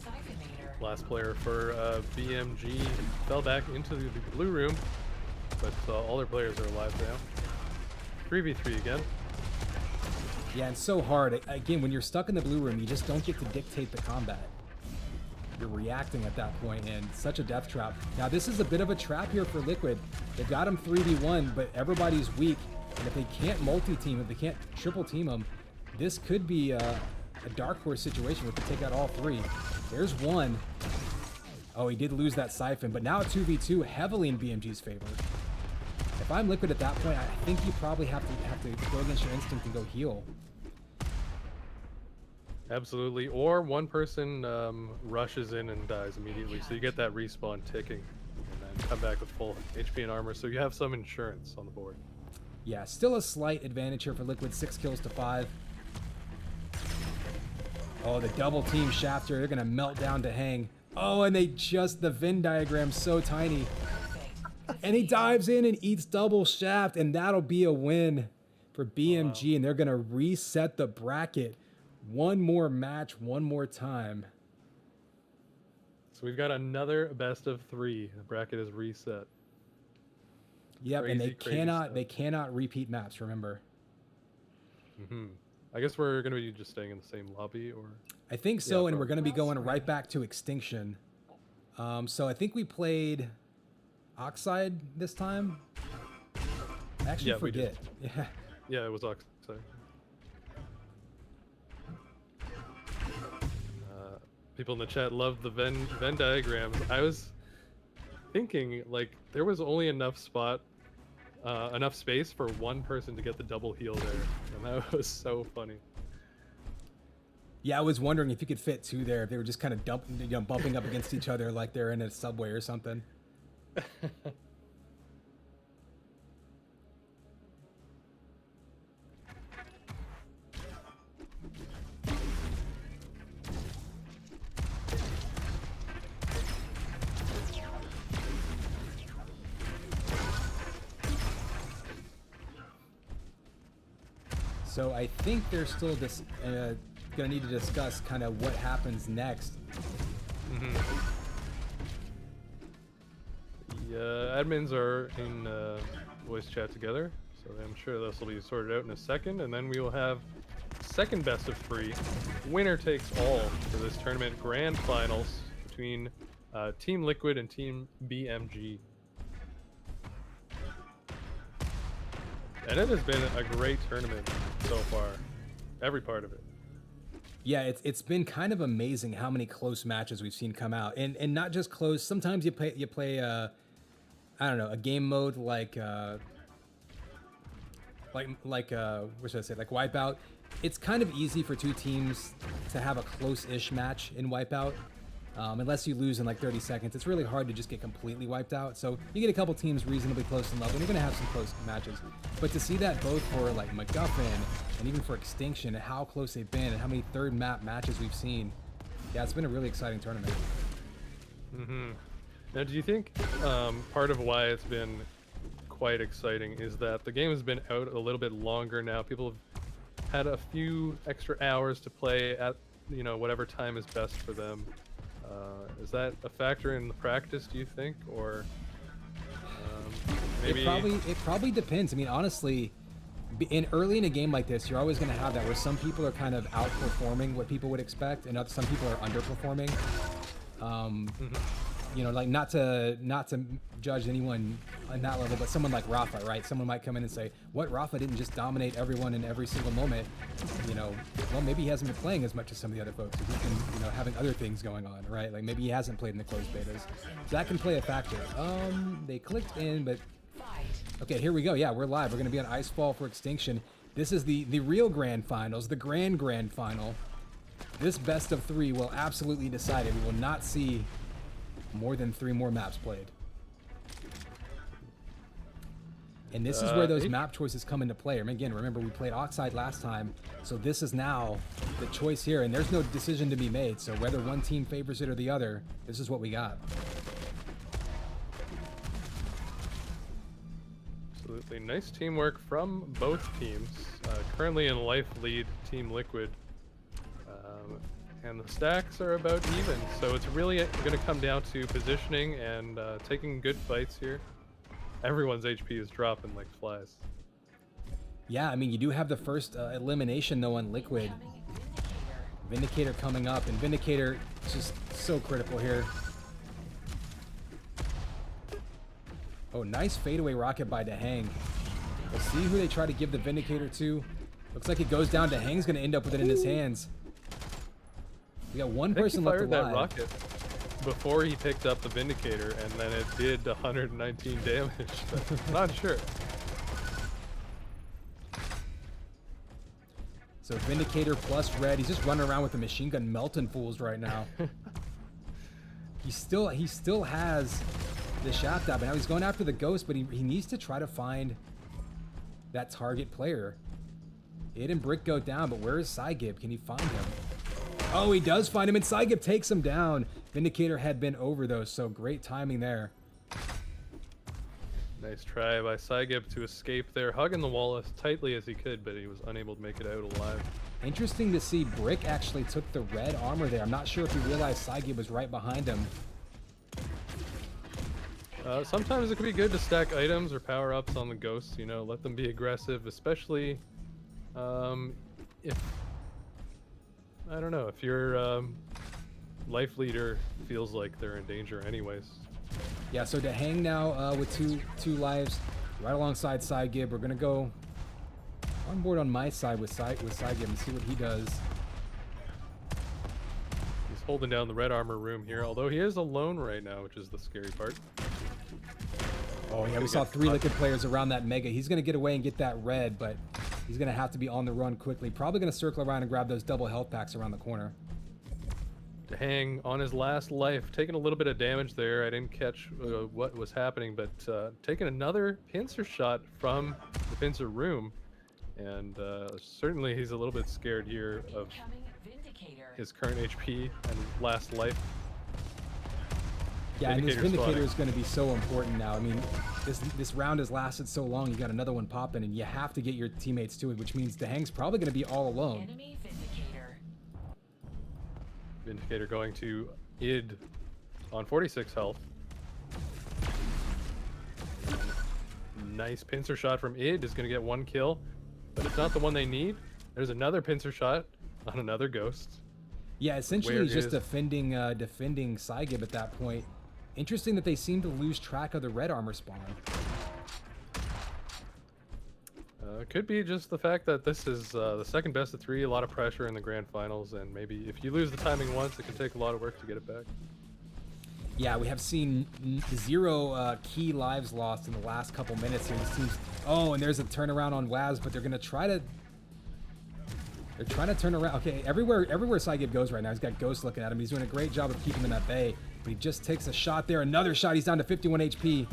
[SPEAKER 4] Siphonator.
[SPEAKER 1] Last player for BMG fell back into the blue room, but all their players are alive now. 3v3 again.
[SPEAKER 2] Yeah, it's so hard. Again, when you're stuck in the blue room, you just don't get to dictate the combat. You're reacting at that point, and such a death trap. Now, this is a bit of a trap here for Liquid. They've got him 3v1, but everybody's weak. And if they can't multi-team, if they can't triple-team him, this could be a dark horse situation where they take out all 3. There's 1. Oh, he did lose that siphon, but now 2v2 heavily in BMG's favor. If I'm Liquid at that point, I think you probably have to go against your instinct and go heal.
[SPEAKER 1] Absolutely. Or one person rushes in and dies immediately, so you get that respawn ticking, and then come back with full HP and armor, so you have some insurance on the board.
[SPEAKER 2] Yeah, still a slight advantage here for Liquid, 6 kills to 5. Oh, the double team shafter, they're gonna melt down DaHanG. Oh, and they just, the Venn diagram's so tiny. And he dives in and eats double shaft, and that'll be a win for BMG, and they're gonna reset the bracket. 1 more match, 1 more time.
[SPEAKER 1] So we've got another best of 3. The bracket is reset.
[SPEAKER 2] Yep,
[SPEAKER 1] Crazy,
[SPEAKER 2] and they
[SPEAKER 1] crazy stuff.
[SPEAKER 2] cannot repeat maps, remember.
[SPEAKER 1] I guess we're going to be just staying in the same lobby, or...
[SPEAKER 2] I think so,
[SPEAKER 1] Yeah,
[SPEAKER 2] and we're
[SPEAKER 1] probably.
[SPEAKER 2] going to be going right back to Extinction. So I think we played Oxide this time. I actually
[SPEAKER 1] Yeah, we did.
[SPEAKER 2] forget. Yeah.
[SPEAKER 1] Yeah, it was Oxide. People in the chat love the Venn diagrams. I was thinking, like, there was only enough space for 1 person to get the double heal there, and that was so funny.
[SPEAKER 2] Yeah, I was wondering if you could fit 2 there, if they were just kind of bumping up against each other like they're in a subway or something. So I think they're still gonna need to discuss kind of what happens next.
[SPEAKER 1] The admins are in voice chat together, so I'm sure this will be sorted out in a second, and then we will have second best of 3, winner takes all for this tournament grand finals between Team Liquid and Team BMG. And it has been a great tournament so far, every part of it.
[SPEAKER 2] Yeah, it's been kind of amazing how many close matches we've seen come out, and not just close. Sometimes you play I don't know, a game mode like what should I say, like Wipeout, it's kind of easy for two teams to have a close-ish match in Wipeout. Unless you lose in like 30 seconds, it's really hard to just get completely wiped out. So you get a couple teams reasonably close in level, and you're going to have some close matches. But to see that both for like MacGuffin and even for Extinction and how close they've been and how many third map matches we've seen, yeah, it's been a really exciting tournament.
[SPEAKER 1] Now, do you think part of why it's been quite exciting is that the game has been out a little bit longer now? People have had a few extra hours to play at, you know, whatever time is best for them. Is that a factor in the practice, do you think, or maybe?
[SPEAKER 2] It probably depends. I mean, honestly, early in a game like this, you're always going to have that where some people are kind of outperforming what people would expect, and some people are underperforming. You know, like not to judge anyone on that level, but someone like Rapha, right? Someone might come in and say, "What, Rapha didn't just dominate everyone in every single moment?" You know, well, maybe he hasn't been playing as much as some of the other folks. He's been, you know, having other things going on, right? Like maybe he hasn't played in the closed betas, so that can play a factor. They clicked in, but okay, here we go. Yeah, we're live. We're gonna be on Icefall for Extinction. This is the real grand finals, the grand final. This best of 3 will absolutely decide it. We will not see more than 3 more maps played. And this is where those map choices come into play. And again, remember, we played Oxide last time, so this is now the choice here, and there's no decision to be made. So whether one team favors it or the other, this is what we got.
[SPEAKER 1] Absolutely. Nice teamwork from both teams. Currently in life lead, Team Liquid. And the stacks are about even, so it's really going to come down to positioning and taking good fights here. Everyone's HP is dropping like flies.
[SPEAKER 2] Yeah, I mean, you do have the first elimination, though, on Liquid. Vindicator coming up, and Vindicator is just so critical here. Oh, nice fadeaway rocket by DaHanG. We'll see who they try to give the Vindicator to. Looks like it goes down. DaHang's going to end up with it in his hands. We got one person left alive.
[SPEAKER 1] He fired that rocket before he picked up the Vindicator, and then it did 119 damage. Not sure.
[SPEAKER 2] So Vindicator plus red. He's just running around with the machine gun melting fools right now. he still has the shaft out, but now he's going after the ghost, but he needs to try to find that target player. Id and Brick go down, but where is psygib? Can he find him? Oh, he does find him, and psygib takes him down. Vindicator had been over, though, so great timing there.
[SPEAKER 1] Nice try by psygib to escape there, hugging the wall as tightly as he could, but he was unable to make it out alive.
[SPEAKER 2] Interesting to see Brick actually took the red armor there. I'm not sure if he realized psygib was right behind him.
[SPEAKER 1] Sometimes it can be good to stack items or power-ups on the ghosts, you know, let them be aggressive, especially if... I don't know, if your life leader feels like they're in danger anyways.
[SPEAKER 2] Yeah, so DaHanG now with two lives right alongside psygib. We're going to go on board on my side with psygib and see what he does.
[SPEAKER 1] He's holding down the red armor room here, although he is alone right now, which is the scary part.
[SPEAKER 2] Oh yeah, we saw 3 Liquid players around that mega. He's going to get away and get that red, but he's going to have to be on the run quickly. Probably going to circle around and grab those double health packs around the corner.
[SPEAKER 1] DaHanG on his last life, taking a little bit of damage there. I didn't catch what was happening, but taking another pincer shot from the pincer room. And certainly he's a little bit scared here of his current HP and last life.
[SPEAKER 2] Yeah, and this Vindicator is going to be so important now. I mean, this round has lasted so long, you got another one popping, and you have to get your teammates to it, which means DaHang's probably going to be all alone.
[SPEAKER 4] Enemy Vindicator.
[SPEAKER 1] Vindicator going to id on 46 health. Nice pincer shot from id is going to get 1 kill, but it's not the one they need. There's another pincer shot on another ghost.
[SPEAKER 2] Yeah, essentially he's just defending psygib at that point. Interesting that they seem to lose track of the red armor spawn.
[SPEAKER 1] Could be just the fact that this is the second best of 3, a lot of pressure in the grand finals, and maybe if you lose the timing once, it can take a lot of work to get it back.
[SPEAKER 2] Yeah, we have seen 0 key lives lost in the last couple minutes here. This team's... Oh, and there's a turnaround on whaz, but they're going to try to They're trying to turn around. Okay, everywhere psygib goes right now, he's got Ghost looking at him. He's doing a great job of keeping them at bay. But he just takes a shot there. Another shot. He's down to 51 HP.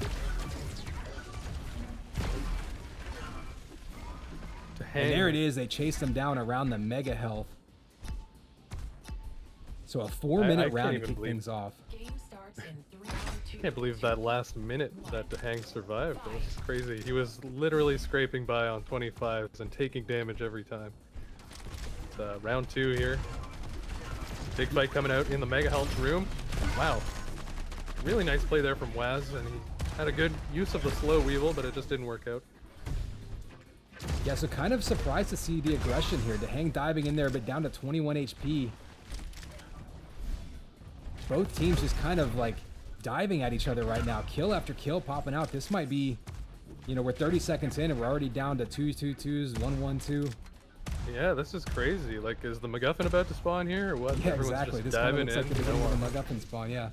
[SPEAKER 2] And there it is. They chased him down around the mega health. So a 4-minute round to kick things off.
[SPEAKER 4] Game starts in 3, 2.
[SPEAKER 1] I can't believe that last minute that DaHanG survived. That was crazy. He was literally scraping by on 25s and taking damage every time. It's, round 2 here. Big fight coming out in the mega health room. Wow. Really nice play there from whaz, and he had a good use of the slow weevil, but it just didn't work out.
[SPEAKER 2] Yeah, so kind of surprised to see the aggression here. DaHanG diving in there, but down to 21 HP. Both teams just kind of like diving at each other right now. Kill after kill popping out. This might be, you know, we're 30 seconds in and we're already down to 2-2-2s, 1-1-2.
[SPEAKER 1] Yeah, this is crazy. Like, is the MacGuffin about to spawn here, or what?
[SPEAKER 2] Yeah,
[SPEAKER 1] Everyone's
[SPEAKER 2] exactly.
[SPEAKER 1] just
[SPEAKER 2] This kind of
[SPEAKER 1] diving
[SPEAKER 2] looks like
[SPEAKER 1] in.
[SPEAKER 2] the beginning of the MacGuffin spawn, yeah.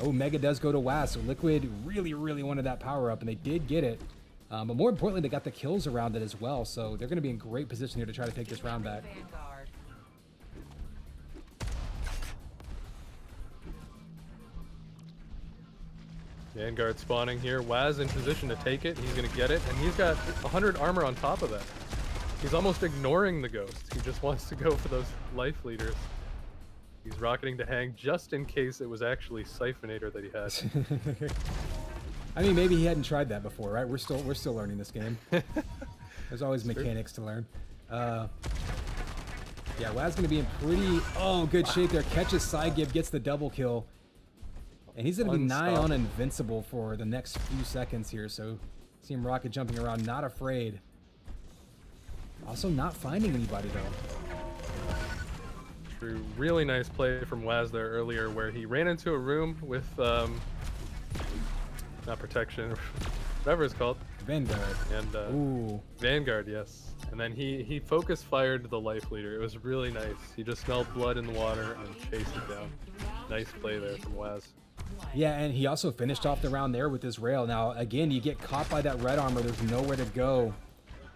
[SPEAKER 2] Oh, Mega does go to whaz, so Liquid really, really wanted that power up, and they did get it. But more importantly, they got the kills around it as well, so they're going to be in great position here to try to take this round back.
[SPEAKER 4] Vanguard.
[SPEAKER 1] Vanguard spawning here. whaz in position to take it. He's going to get it, and he's got 100 armor on top of that. He's almost ignoring the ghost. He just wants to go for those life leaders. He's rocketing DaHanG just in case it was actually Siphonator that he had.
[SPEAKER 2] I mean, maybe he hadn't tried that before, right? We're still learning this game. There's always mechanics to learn. Yeah, whaz gonna be in pretty good shape there. Catches psygib, gets the double kill, and he's gonna be nigh on invincible for the next few seconds here. So see him rocket jumping around, not afraid. Also not finding anybody though.
[SPEAKER 1] True. Really nice play from whaz there earlier, where he ran into a room with not protection, whatever it's called.
[SPEAKER 2] Vanguard.
[SPEAKER 1] And
[SPEAKER 2] Ooh.
[SPEAKER 1] Vanguard, yes. And then he focus fired the life leader. It was really nice. He just smelled blood in the water and chased it down. Nice play there from whaz.
[SPEAKER 2] Yeah, and he also finished off the round there with his rail. Now, again, you get caught by that red armor. There's nowhere to go.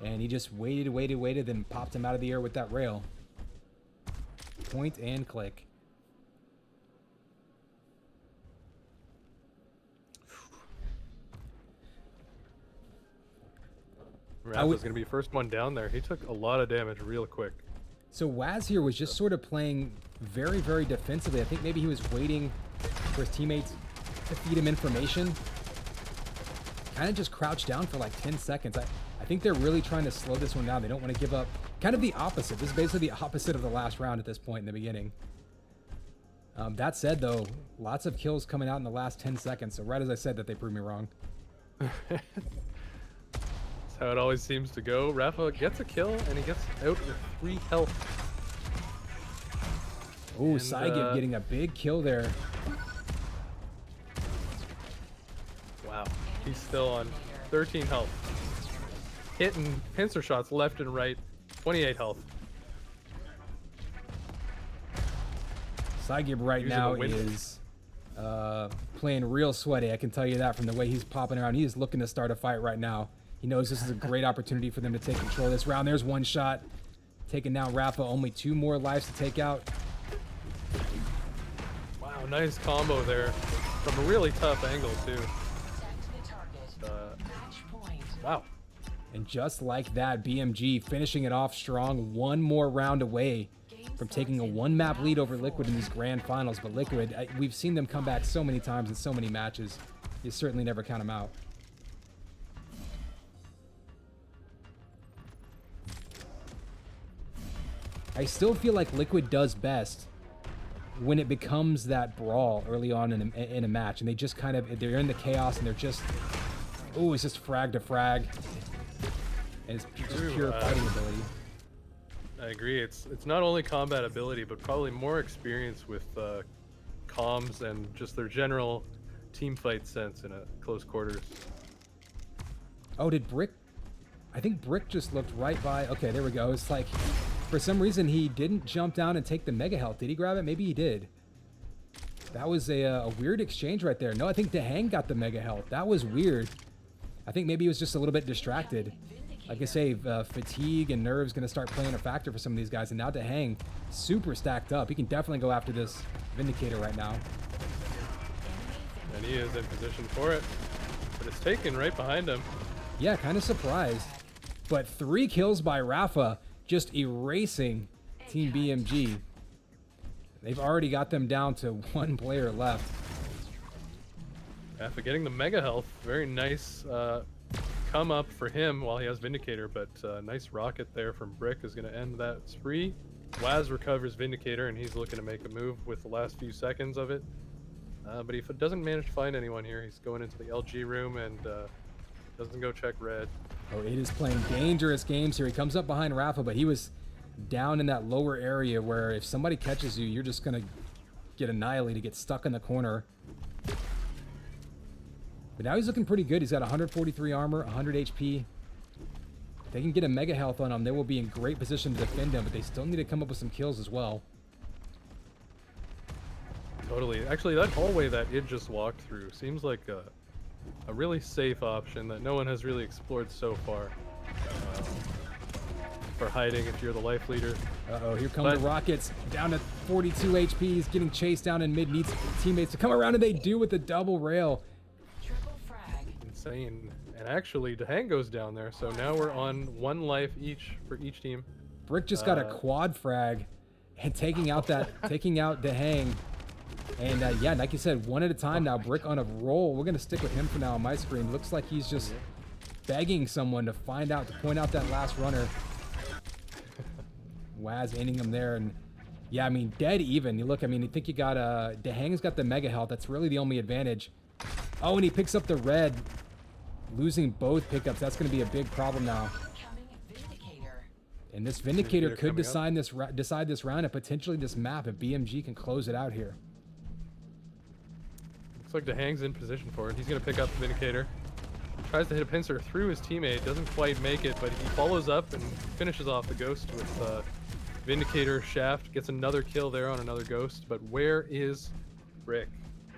[SPEAKER 2] And he just waited, then popped him out of the air with that rail. Point and click.
[SPEAKER 1] Rapha's going to be first one down there. He took a lot of damage real quick.
[SPEAKER 2] So whaz here was just sort of playing very, very defensively. I think maybe he was waiting for his teammates to feed him information. Kind of just crouched down for like 10 seconds. I think they're really trying to slow this one down. They don't want to give up. Kind of the opposite. This is basically the opposite of the last round at this point in the beginning. That said, though, lots of kills coming out in the last 10 seconds. So right as I said that, they proved me wrong.
[SPEAKER 1] That's how it always seems to go. Rapha gets a kill, and he gets out with 3 health.
[SPEAKER 2] Ooh, psygib getting a big kill there.
[SPEAKER 1] Wow. He's still on 13 health. Hitting pincer shots left and right. 28 health.
[SPEAKER 2] psygib right now is playing real sweaty. I can tell you that from the way he's popping around. He is looking to start a fight right now. He knows this is a great opportunity for them to take control of this round. There's one shot. Taking down rapha. Only 2 more lives to take out.
[SPEAKER 1] Wow, nice combo there. From a really tough angle, too. Wow.
[SPEAKER 2] And just like that, BMG finishing it off strong. 1 more round away from taking a 1-map lead over Liquid in these grand finals. But Liquid, we've seen them come back so many times in so many matches. You certainly never count them out. I still feel like Liquid does best when it becomes that brawl early on in a match, and they just kind of, they're in the chaos and they're just, oh, it's just frag to frag, and it's just pure fighting ability.
[SPEAKER 1] I agree. It's not only combat ability, but probably more experience with comms and just their general team fight sense in a close quarters.
[SPEAKER 2] Oh, did Brick? I think Brick just looked right by. Okay, there we go. It's like, for some reason, he didn't jump down and take the mega health. Did he grab it? Maybe he did. That was a weird exchange right there. No, I think DaHanG got the mega health. That was weird. I think maybe he was just a little bit distracted. Like I say, fatigue and nerves going to start playing a factor for some of these guys. And now DaHanG, super stacked up. He can definitely go after this Vindicator right now.
[SPEAKER 1] And he is in position for it. But it's taken right behind him.
[SPEAKER 2] Yeah, kind of surprised. But 3 kills by Rapha, just erasing Team BMG. They've already got them down to 1 player left.
[SPEAKER 1] Rapha getting the mega health. Very nice come up for him while he has Vindicator, but nice rocket there from Brick is going to end that spree. whaz recovers Vindicator, and he's looking to make a move with the last few seconds of it. But if it doesn't manage to find anyone here, he's going into the LG room and doesn't go check red.
[SPEAKER 2] Oh, it is playing dangerous games here. He comes up behind Rapha, but he was down in that lower area where if somebody catches you, you're just going to get annihilated, get stuck in the corner. But now he's looking pretty good. He's got 143 armor, 100 HP. If they can get a mega health on him, they will be in great position to defend him, but they still need to come up with some kills as well.
[SPEAKER 1] Totally. Actually, that hallway that it just walked through seems like a really safe option that no one has really explored so far. For hiding if you're the life leader.
[SPEAKER 2] Uh-oh, here come the rockets. Down to 42 HP. He's getting chased down in mid. Needs teammates to come around, and they do with the double rail.
[SPEAKER 4] Triple frag.
[SPEAKER 1] Insane. And actually, DaHanG goes down there, so now we're on 1 life each for each team.
[SPEAKER 2] Brick just got a quad frag and taking out DaHanG. And yeah, like you said, 1 at a time now. Brick on a roll. We're gonna stick with him for now on my screen. Looks like he's just begging someone to point out that last runner. whaz ending him there, and yeah, I mean, dead even. You look, I mean, you think you got DaHanG's got the mega health. That's really the only advantage. Oh, and he picks up the red, losing both pickups. That's going to be a big problem now. And this Vindicator could decide this round and potentially this map if BMG can close it out here.
[SPEAKER 1] Looks like DaHanG's in position for it. He's going to pick up the Vindicator. Tries to hit a pincer through his teammate. Doesn't quite make it, but he follows up and finishes off the Ghost with Vindicator Shaft. Gets another kill there on another Ghost. But where is Brick?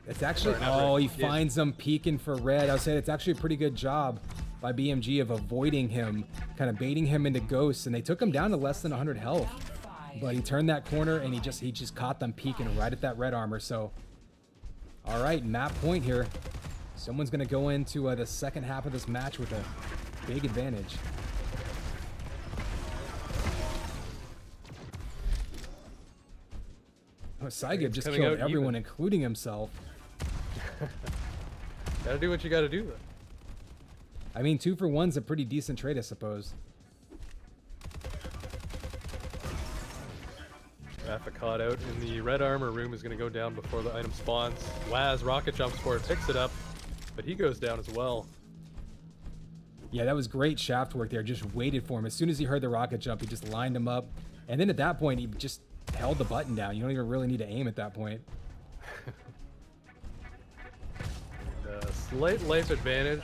[SPEAKER 2] It's actually, he finds them peeking for red. I was saying it's actually a pretty good job by BMG of avoiding him, kind of baiting him into Ghosts, and they took him down to less than 100 health. But he turned that corner and he just caught them peeking right at that red armor. So, all right, map point here. Someone's gonna go into the second half of this match with a big advantage. Oh, psygib just killed everyone, including himself.
[SPEAKER 1] Gotta do what you gotta do, though.
[SPEAKER 2] I mean, 2 for 1's a pretty decent trade, I suppose.
[SPEAKER 1] rapha caught out in the red armor room is gonna go down before the item spawns. whaz rocket jumps for it, picks it up, but he goes down as well.
[SPEAKER 2] Yeah, that was great shaft work there. Just waited for him. As soon as he heard the rocket jump, he just lined him up. And then at that point, he just held the button down. You don't even really need to aim at that point.
[SPEAKER 1] Slight life advantage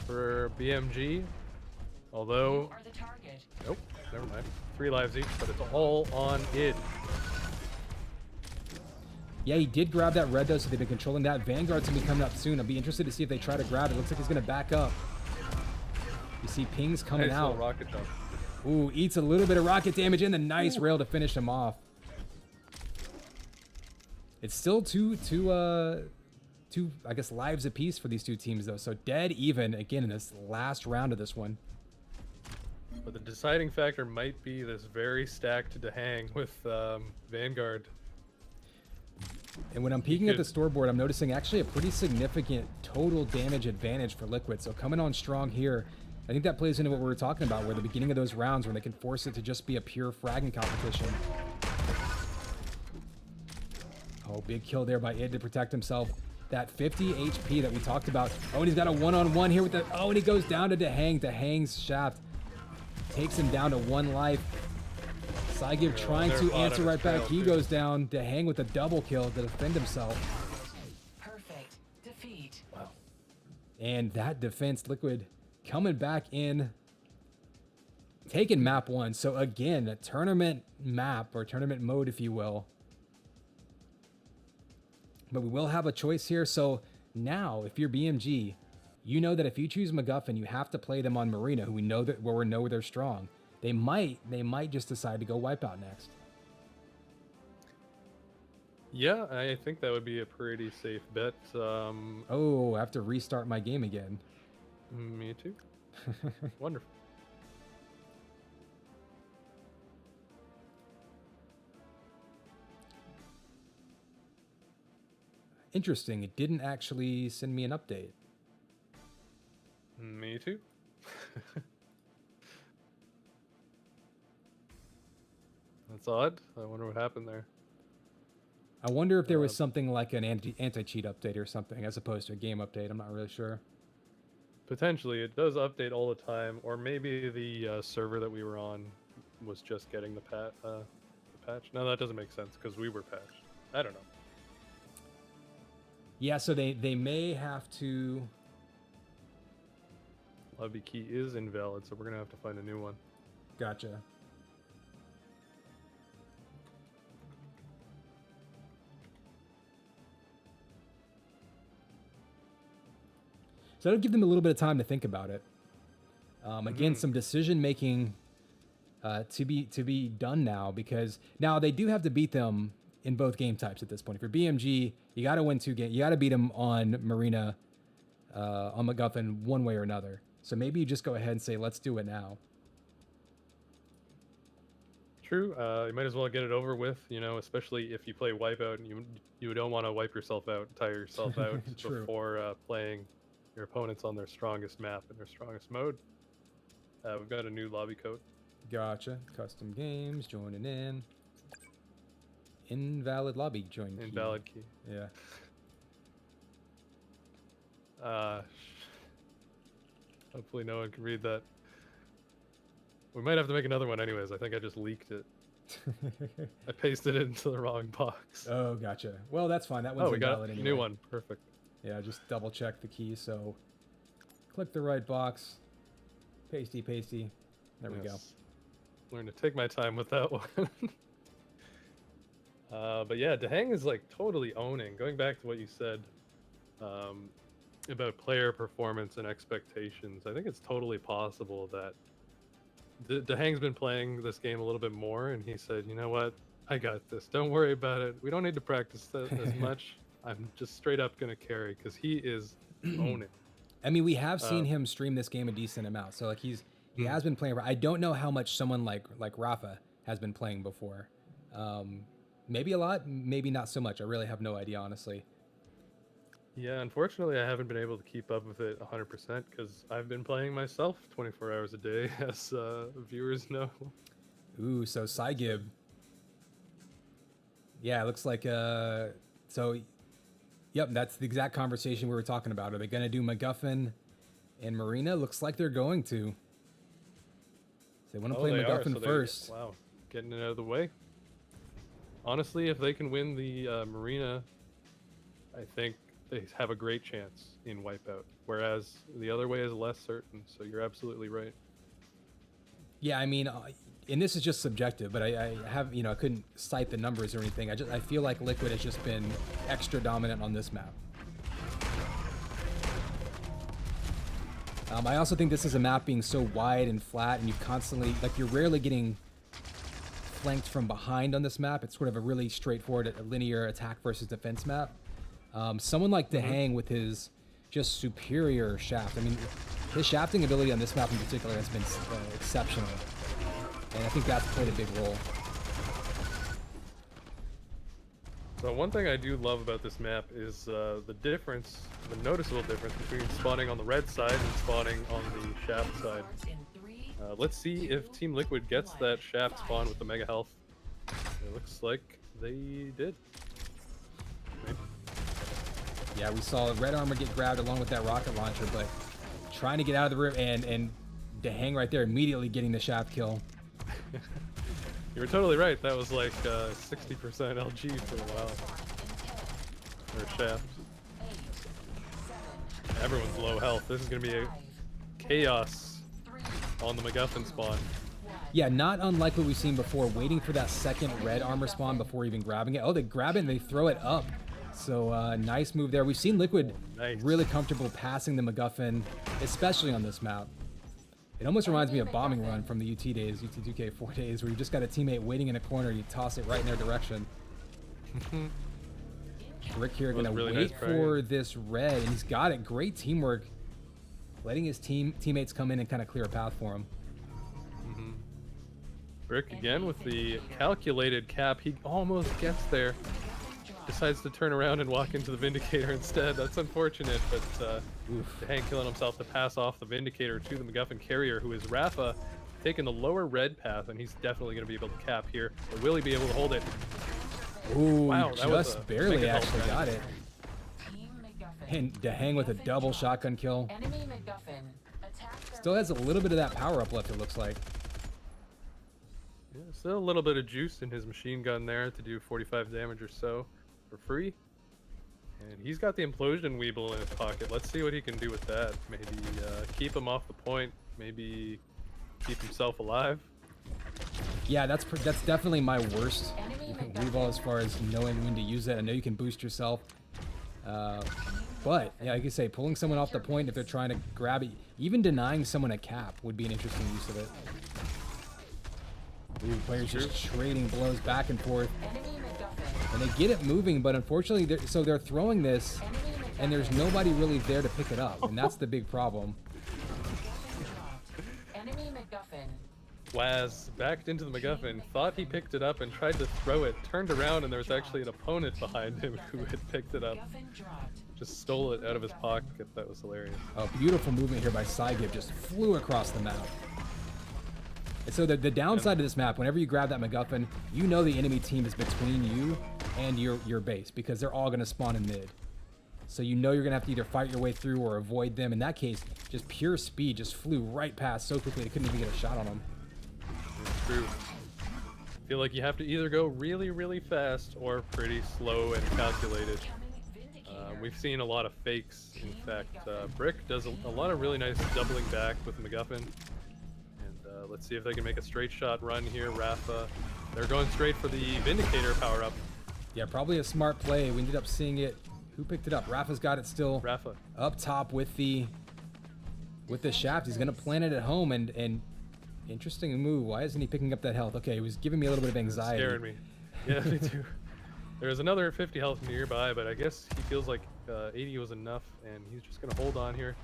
[SPEAKER 1] for BMG. Although, nope, never mind. 3 lives each, but it's all on id.
[SPEAKER 2] Yeah, he did grab that red though, so they've been controlling that. Vanguard's gonna be coming up soon. I'll be interested to see if they try to grab it. Looks like he's gonna back up. You see pings coming
[SPEAKER 1] nice
[SPEAKER 2] out.
[SPEAKER 1] Rocket jump.
[SPEAKER 2] Ooh, eats a little bit of rocket damage and the nice rail to finish him off. It's still two, I guess, lives apiece for these two teams though. So dead even again in this last round of this one.
[SPEAKER 1] But the deciding factor might be this very stacked DaHanG with Vanguard.
[SPEAKER 2] And when I'm peeking at the scoreboard, I'm noticing actually a pretty significant total damage advantage for Liquid. So coming on strong here, I think that plays into what we were talking about, where the beginning of those rounds when they can force it to just be a pure fragging competition. Oh, big kill there by id to protect himself. That 50 HP that we talked about. Oh, and he's got a one-on-one here with the, oh, and he goes down to DaHanG. DaHanG's shaft takes him down to 1 life. psygib trying to answer right back. He goes down. DaHanG with a double kill to defend himself.
[SPEAKER 4] Perfect defeat.
[SPEAKER 1] Wow.
[SPEAKER 2] And that defense, Liquid coming back in, taking map 1. So again, a tournament map or tournament mode, if you will. But we will have a choice here. So now, if you're BMG, you know that if you choose MacGuffin, you have to play them on Marina, who we know that where we know they're strong. They might just decide to go Wipeout next.
[SPEAKER 1] Yeah, I think that would be a pretty safe bet.
[SPEAKER 2] Oh, I have to restart my game again.
[SPEAKER 1] Me too. Wonderful.
[SPEAKER 2] Interesting. It didn't actually send me an update.
[SPEAKER 1] Me too. That's odd. I wonder what happened there.
[SPEAKER 2] I wonder if there was something like an anti-cheat update or something as opposed to a game update. I'm not really sure.
[SPEAKER 1] Potentially, it does update all the time, or maybe the server that we were on was just getting the patch. No, that doesn't make sense because we were patched. I don't know.
[SPEAKER 2] Yeah, so they may have to.
[SPEAKER 1] Lobby key is invalid, so we're gonna have to find a new one.
[SPEAKER 2] Gotcha. So that'll give them a little bit of time to think about it. Again, some decision making to be done now, because now they do have to beat them in both game types at this point. If you're BMG, you got to win 2 games. You got to beat them on Marina, on MacGuffin, one way or another. So maybe you just go ahead and say, let's do it now.
[SPEAKER 1] True. You might as well get it over with, you know, especially if you play Wipeout and you don't want to wipe yourself out, tire yourself out before playing your opponents on their strongest map and their strongest mode. We've got a new lobby code.
[SPEAKER 2] Gotcha. Custom games, joining in. Invalid lobby join key.
[SPEAKER 1] Invalid key.
[SPEAKER 2] Yeah.
[SPEAKER 1] Hopefully no one can read that. We might have to make another one anyways. I think I just leaked it. I pasted it into the wrong box.
[SPEAKER 2] Oh, gotcha. Well, that's fine. That one's
[SPEAKER 1] we got
[SPEAKER 2] invalid
[SPEAKER 1] a
[SPEAKER 2] anyway.
[SPEAKER 1] new one. Perfect.
[SPEAKER 2] Yeah, just double check the key. So click the right box. Pasty. There we go.
[SPEAKER 1] Learn to take my time with that one. But yeah, DaHanG is like totally owning. Going back to what you said about player performance and expectations, I think it's totally possible that DaHanG's been playing this game a little bit more, and he said, you know what, I got this. Don't worry about it. We don't need to practice that as much. I'm just straight up going to carry, because he is owning.
[SPEAKER 2] I mean, we have seen him stream this game a decent amount. So like he has been playing. I don't know how much someone like Rapha has been playing before. Maybe a lot, maybe not so much. I really have no idea, honestly.
[SPEAKER 1] Yeah, unfortunately, I haven't been able to keep up with it 100% because I've been playing myself 24 hours a day, as viewers know.
[SPEAKER 2] Ooh, so psygib. Yeah, it looks like so. Yep, that's the exact conversation we were talking about. Are they going to do MacGuffin and Marina? Looks like they're going to. They want to play MacGuffin first.
[SPEAKER 1] Wow, getting it out of the way. Honestly, if they can win the Marina, I think they have a great chance in Wipeout. Whereas the other way is less certain. So you're absolutely right.
[SPEAKER 2] Yeah, I mean, and this is just subjective, but I have, you know, I couldn't cite the numbers or anything. I feel like Liquid has just been extra dominant on this map. I also think this is a map being so wide and flat, and you constantly, like, you're rarely getting flanked from behind on this map. It's sort of a really straightforward linear attack versus defense map. Someone like DaHanG with his just superior shaft. I mean, his shafting ability on this map in particular has been exceptional. And I think that's played a big role.
[SPEAKER 1] So one thing I do love about this map is the difference, the noticeable difference between spawning on the red side and spawning on the shaft side. Let's see if Team Liquid gets that shaft spawn with the mega health. It looks like they did. Maybe.
[SPEAKER 2] Yeah, we saw red armor get grabbed along with that rocket launcher, but trying to get out of the room, and DaHanG right there immediately getting the shaft kill.
[SPEAKER 1] You were totally right. That was like 60% LG for a while. Or shaft. Everyone's low health. This is going to be a chaos on the MacGuffin spawn.
[SPEAKER 2] Yeah, not unlike what we've seen before, waiting for that second red armor spawn before even grabbing it. Oh, they grab it and they throw it up. So nice move there. We've seen Liquid
[SPEAKER 1] Nice.
[SPEAKER 2] really comfortable passing the MacGuffin, especially on this map. It almost reminds me of Bombing Run from the UT days, UT 2K4 days, where you just got a teammate waiting in a corner, you toss it right in their direction. Rick here
[SPEAKER 1] That was
[SPEAKER 2] gonna
[SPEAKER 1] really
[SPEAKER 2] wait
[SPEAKER 1] nice
[SPEAKER 2] for this red, and he's got it. Great teamwork, letting his teammates come in and kind of clear a path for him.
[SPEAKER 1] Brick again with the calculated cap. He almost gets there. Decides to turn around and walk into the Vindicator instead. That's unfortunate, but DaHanG killing himself to pass off the Vindicator to the MacGuffin carrier, who is Rapha, taking the lower red path, and he's definitely going to be able to cap here. But will he be able to hold it?
[SPEAKER 2] Ooh,
[SPEAKER 1] Wow, that was
[SPEAKER 2] just
[SPEAKER 1] a
[SPEAKER 2] barely
[SPEAKER 1] mega
[SPEAKER 2] actually
[SPEAKER 1] help,
[SPEAKER 2] got it.
[SPEAKER 4] Team MacGuffin.
[SPEAKER 2] And DaHanG with a double shotgun kill.
[SPEAKER 4] Enemy MacGuffin. Attack their
[SPEAKER 2] Still has a little bit of that power up left, it looks like.
[SPEAKER 1] Yeah, still a little bit of juice in his machine gun there to do 45 damage or so for free. And he's got the Implosion Weeble in his pocket. Let's see what he can do with that. Maybe keep him off the point. Maybe keep himself alive.
[SPEAKER 2] Yeah, that's definitely my worst Weevil as far as knowing when to use it. I know you can boost yourself. But, yeah, like I say, pulling someone off the point if they're trying to grab it, even denying someone a cap would be an interesting use of it. Ooh, players just trading blows back and forth.
[SPEAKER 4] enemy MacGuffin.
[SPEAKER 2] And they get it moving, but unfortunately, they're throwing this, and there's nobody really there to pick it up, and that's the big problem.
[SPEAKER 4] Enemy MacGuffin.
[SPEAKER 1] Whaz backed into the MacGuffin, thought he picked it up and tried to throw it, turned around, and there was actually an opponent behind him who had picked it up.
[SPEAKER 4] MacGuffin dropped.
[SPEAKER 1] Just stole it out of his pocket. That was hilarious.
[SPEAKER 2] A beautiful movement here by psygib, just flew across the map. And so the downside of this map, whenever you grab that MacGuffin, you know the enemy team is between you and your base, because they're all going to spawn in mid. So you know you're going to have to either fight your way through or avoid them. In that case, just pure speed just flew right past so quickly they couldn't even get a shot on them.
[SPEAKER 1] It's true. I feel like you have to either go really, really fast or pretty slow and calculated. We've seen a lot of fakes. In fact, Brick does a lot of really nice doubling back with MacGuffin. And let's see if they can make a straight shot run here. Rapha, they're going straight for the Vindicator power up.
[SPEAKER 2] Yeah, probably a smart play. We ended up seeing it. Who picked it up? Rapha's got it still
[SPEAKER 1] Rapha.
[SPEAKER 2] up top with the shaft. He's going to plant it at home, and interesting move. Why isn't he picking up that health? Okay, he was giving me a little bit of anxiety.
[SPEAKER 1] Scaring me. Yeah, me too. There's another 50 health nearby, but I guess he feels like 80 was enough, and he's just going to hold on here.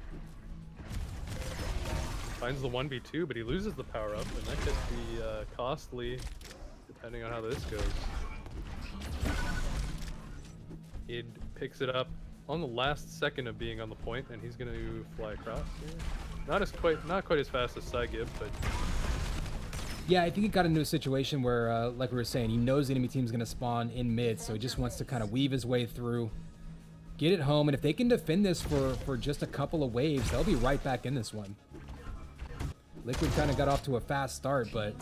[SPEAKER 1] Finds the 1v2, but he loses the power up, and that could be costly depending on how this goes. Id picks it up on the last second of being on the point, and he's going to fly across here. Not quite as fast as psygib, but
[SPEAKER 2] Yeah, I think he got into a situation where, like we were saying, he knows the enemy team's going to spawn in mid, so he just wants to kind of weave his way through, get it home, and if they can defend this for just a couple of waves, they'll be right back in this one. Liquid kind of got off to a fast start, but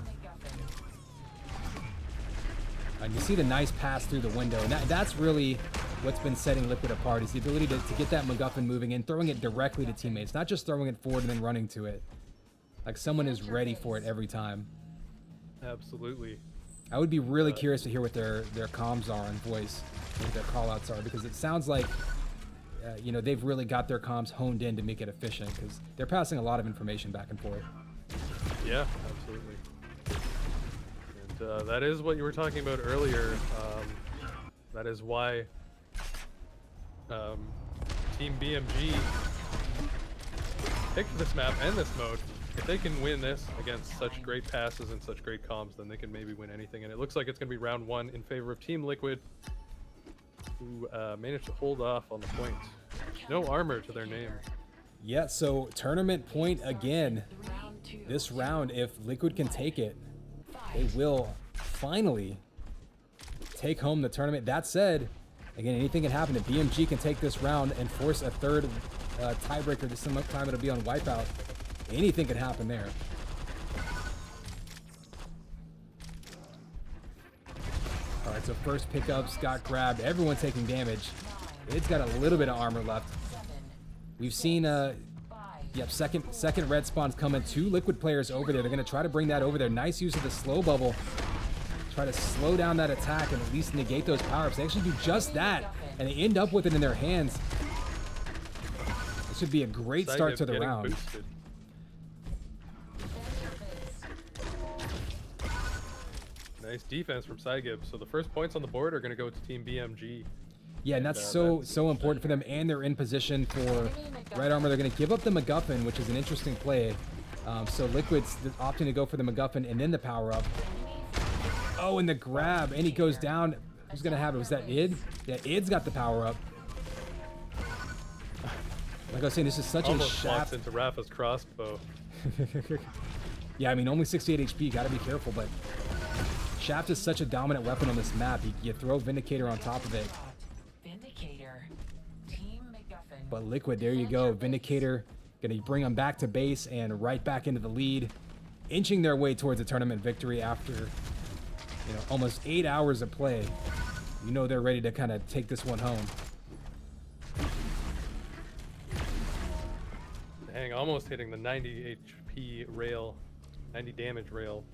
[SPEAKER 2] you see the nice pass through the window, and that's really what's been setting Liquid apart, is the ability to get that MacGuffin moving and throwing it directly to teammates, not just throwing it forward and then running to it. Like someone is ready for it every time.
[SPEAKER 1] absolutely.
[SPEAKER 2] I would be really curious to hear what their comms are on voice, what their callouts are, because it sounds like you know, they've really got their comms honed in to make it efficient, because they're passing a lot of information back and forth.
[SPEAKER 1] Yeah, absolutely. And that is what you were talking about earlier. That is why Team BMG picked this map and this mode. If they can win this against such great passes and such great comms, then they can maybe win anything. And it looks like it's going to be round one in favor of Team Liquid, who managed to hold off on the point. No armor to their name.
[SPEAKER 2] Yeah, so tournament point again. This round, if Liquid can take it, they will finally take home the tournament. That said, again, anything can happen. If BMG can take this round and force a third tiebreaker, this time it'll be on Wipeout. Anything could happen there. All right, so first pickups got grabbed. Everyone taking damage. It's got a little bit of armor left. We've seen yep, second red spawn's coming. 2 Liquid players over there. They're gonna try to bring that over there. Nice use of the slow bubble. try to slow down that attack and at least negate those power-ups. They actually do just that, and they end up with it in their hands. This should be a great start to the
[SPEAKER 1] getting
[SPEAKER 2] round.
[SPEAKER 1] boosted. Nice defense from psygib. So the first points on the board are going to go to Team BMG.
[SPEAKER 2] Yeah, and that's so important for them, and they're in position for right armor. They're going to give up the MacGuffin, which is an interesting play. So Liquid's opting to go for the MacGuffin and then the power-up. Oh, and the grab, and he goes down. Who's going to have it? Was that Id? Yeah, Id's got the power-up. Like I was saying, this is such
[SPEAKER 1] Almost
[SPEAKER 2] a
[SPEAKER 1] walks
[SPEAKER 2] shaft.
[SPEAKER 1] into Rapha's crossbow.
[SPEAKER 2] Yeah, I mean, only 68 HP. Got to be careful, but shaft is such a dominant weapon on this map. You throw Vindicator on top of it.
[SPEAKER 4] Vindicator. Team MacGuffin.
[SPEAKER 2] But Liquid, there you go. Vindicator going to bring them back to base and right back into the lead, inching their way towards a tournament victory after, you know, almost 8 hours of play. You know they're ready to kind of take this one home.
[SPEAKER 1] DaHanG almost hitting the 90 HP rail, 90 damage rail.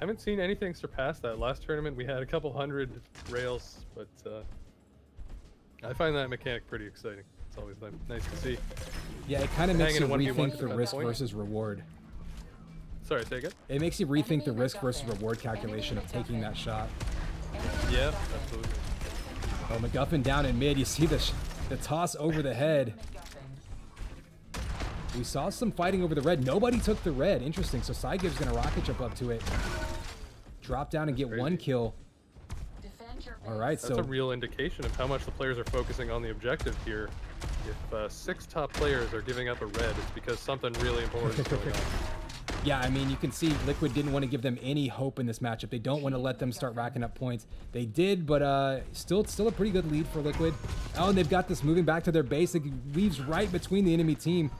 [SPEAKER 1] Haven't seen anything surpass that. Last tournament we had a couple hundred rails, but I find that mechanic pretty exciting. It's always nice to see.
[SPEAKER 2] Yeah, it kind of makes you
[SPEAKER 1] Hanging in 1v1
[SPEAKER 2] rethink the
[SPEAKER 1] at that
[SPEAKER 2] risk
[SPEAKER 1] point.
[SPEAKER 2] versus reward.
[SPEAKER 1] Sorry, say again?
[SPEAKER 2] It makes you rethink the risk versus reward calculation of taking that shot.
[SPEAKER 1] Yeah, absolutely.
[SPEAKER 2] Oh, MacGuffin down in mid. You see the toss over the head. We saw some fighting over the red. Nobody took the red. Interesting. So psygib's going to rocket jump up to it. Drop down and get one kill. All right,
[SPEAKER 1] That's a real indication of how much the players are focusing on the objective here. If 6 top players are giving up a red, it's because something really important is going on.
[SPEAKER 2] yeah, I mean, you can see Liquid didn't want to give them any hope in this matchup. They don't want to let them start racking up points. They did, but still a pretty good lead for Liquid. Oh, and they've got this moving back to their base. It leaves right between the enemy team.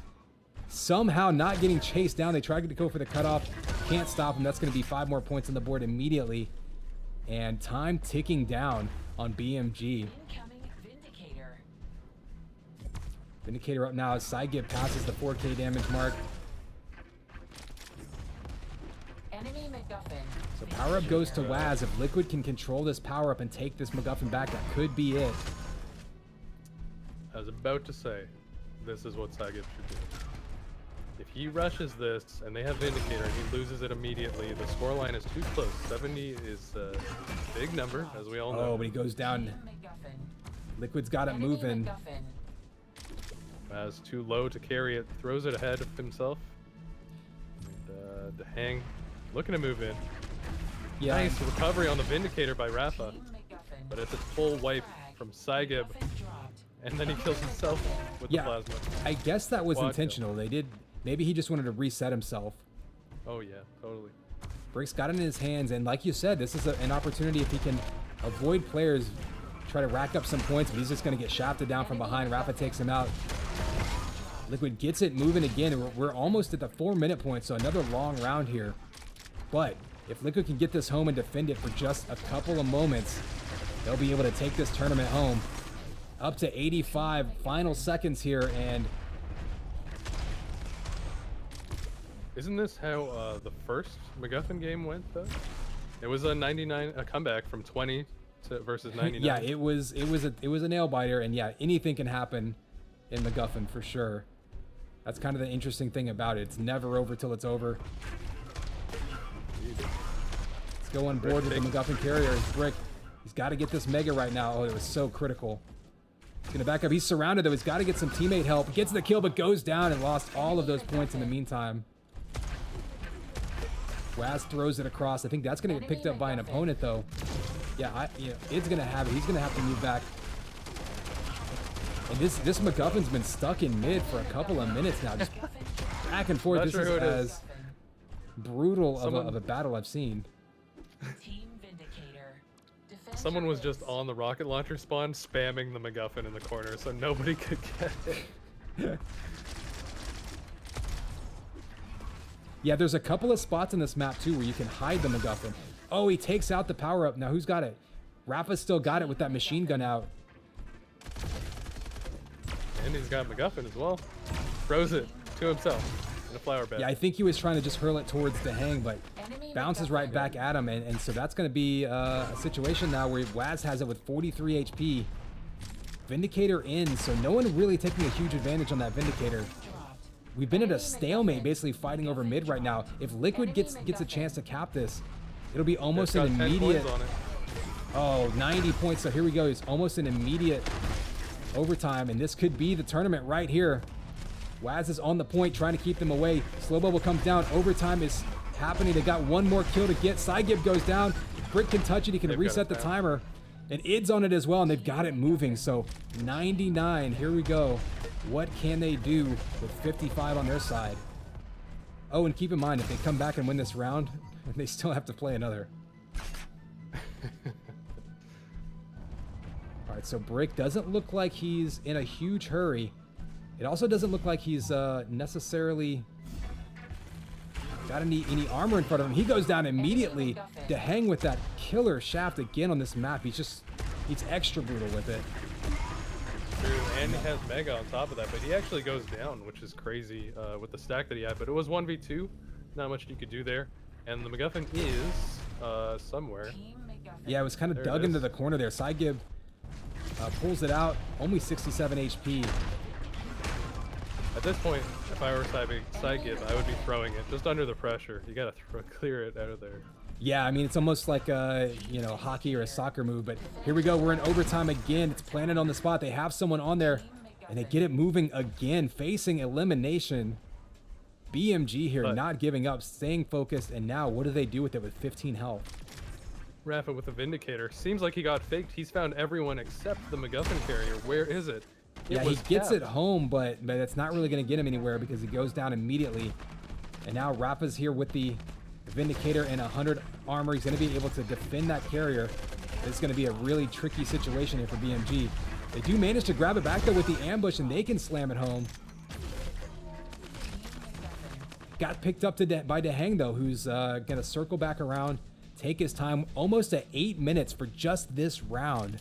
[SPEAKER 2] Somehow not getting chased down. They tried to go for the cutoff. Can't stop them. That's going to be 5 more points on the board immediately. And time ticking down on BMG.
[SPEAKER 4] Incoming Vindicator.
[SPEAKER 2] Vindicator up now as psygib passes the 4K damage mark.
[SPEAKER 4] Enemy MacGuffin.
[SPEAKER 2] So power up goes to whaz. If Liquid can control this power up and take this MacGuffin back, that could be it.
[SPEAKER 1] I was about to say, this is what psygib should do. If he rushes this and they have Vindicator and he loses it immediately, the scoreline is too close. 70 is a big number, as we all know.
[SPEAKER 2] Oh, but he goes down. Liquid's got it moving.
[SPEAKER 1] As too low to carry it, throws it ahead of himself. And DaHanG looking to move in.
[SPEAKER 2] Yeah.
[SPEAKER 1] Nice recovery on the Vindicator by Rapha, but it's a full wipe from psygib, and then he kills himself with the plasma.
[SPEAKER 2] I guess that was
[SPEAKER 1] Quad
[SPEAKER 2] intentional. They did. Maybe he just wanted to reset himself.
[SPEAKER 1] Oh yeah, totally.
[SPEAKER 2] Brick's got it in his hands, and like you said, this is an opportunity if he can avoid players, try to rack up some points, but he's just going to get shafted down from behind. Rapha takes him out. Liquid gets it moving again. We're almost at the 4-minute point, so another long round here. But if Liquid can get this home and defend it for just a couple of moments, they'll be able to take this tournament home. Up to 85 final seconds here, and
[SPEAKER 1] Isn't this how the first MacGuffin game went though? It was a comeback from 20 to versus 99.
[SPEAKER 2] yeah, it was a nail biter, and yeah, anything can happen in MacGuffin for sure. That's kind of the interesting thing about it. It's never over till it's over. Let's go on board with the MacGuffin carrier. It's Brick. He's got to get this mega right now. Oh, it was so critical. He's gonna back up. He's surrounded though. He's got to get some teammate help. Gets the kill, but goes down and lost all of those points in the meantime. whaz throws it across. I think that's gonna get picked up by an opponent though. Yeah, Id's gonna have it. He's gonna have to move back. And this MacGuffin's been stuck in mid for a couple of minutes now, just back and forth.
[SPEAKER 1] Not
[SPEAKER 2] This
[SPEAKER 1] sure who
[SPEAKER 2] is
[SPEAKER 1] it
[SPEAKER 2] as
[SPEAKER 1] is.
[SPEAKER 2] brutal of a battle I've seen.
[SPEAKER 4] Team Vindicator. Defend
[SPEAKER 1] Someone
[SPEAKER 4] your
[SPEAKER 1] was just
[SPEAKER 4] base.
[SPEAKER 1] on the rocket launcher spawn spamming the MacGuffin in the corner so nobody could get it.
[SPEAKER 2] Yeah, there's a couple of spots in this map too where you can hide the MacGuffin. Oh, he takes out the power up. Now who's got it? Rapha's still got it with that machine gun out.
[SPEAKER 1] And he's got MacGuffin as well. Throws it to himself in a flower bed.
[SPEAKER 2] Yeah, I think he was trying to just hurl it towards DaHanG, but bounces right back at him, and so that's going to be a situation now where whaz has it with 43 HP. Vindicator in, so no one really taking a huge advantage on that Vindicator. We've been at a stalemate, basically fighting over mid right now. If Liquid gets a chance to cap this, it'll be almost an immediate. Oh, 90 points. So here we go. It's almost an immediate overtime, and this could be the tournament right here. whaz is on the point, trying to keep them away. Slow bubble comes down. Overtime is happening. They got one more kill to get. Psygib goes down. Brick can touch it. He can reset the timer. And id's on it as well, and they've got it moving. So 99. Here we go. What can they do with 55 on their side? Oh, and keep in mind, if they come back and win this round, they still have to play another. All right, so Brick doesn't look like he's in a huge hurry. It also doesn't look like he's necessarily got any armor in front of him. He goes down immediately. DaHanG with that killer shaft again on this map. He's extra brutal with it.
[SPEAKER 1] True, and he has Mega on top of that, but he actually goes down, which is crazy with the stack that he had. But it was 1v2, not much you could do there. And the MacGuffin is somewhere.
[SPEAKER 2] Yeah, it was kind of dug into the corner there. Psygib pulls it out, only 67 HP.
[SPEAKER 1] At this point, if I were psygib, I would be throwing it just under the pressure. You gotta clear it out of there.
[SPEAKER 2] Yeah, I mean, it's almost like a, hockey or a soccer move, but here we go. We're in overtime again. It's planted on the spot. They have someone on there, and they get it moving again, facing elimination. BMG here, not giving up, staying focused, and now what do they do with it with 15 health?
[SPEAKER 1] rapha with a Vindicator. Seems like he got faked. He's found everyone except the MacGuffin carrier. Where is it?
[SPEAKER 2] Yeah, he gets it home, but it's not really going to get him anywhere because he goes down immediately. And now rapha's here with the Vindicator and 100 armor. He's going to be able to defend that carrier. It's going to be a really tricky situation here for BMG. They do manage to grab it back though with the ambush, and they can slam it home. Got picked up by DaHanG though, who's going to circle back around, take his time, almost at 8 minutes for just this round.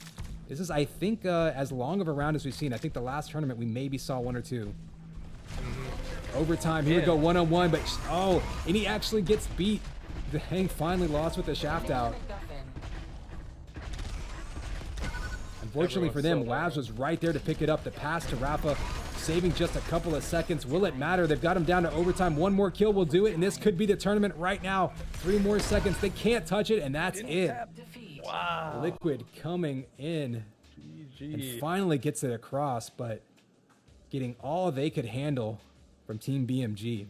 [SPEAKER 2] This is, I think, as long of a round as we've seen. I think the last tournament we maybe saw one or two. Overtime, here we go, one-on-one, but oh, and he actually gets beat. DaHanG finally lost with the shaft out. Unfortunately for them, whaz was right there to pick it up. The pass to rapha, saving just a couple of seconds. Will it matter? They've got him down to overtime. One more kill will do it, and this could be the tournament right now. 3 more seconds. They can't touch it, and that's it.
[SPEAKER 1] Wow.
[SPEAKER 2] Liquid coming in and finally gets it across, but getting all they could handle from Team BMG.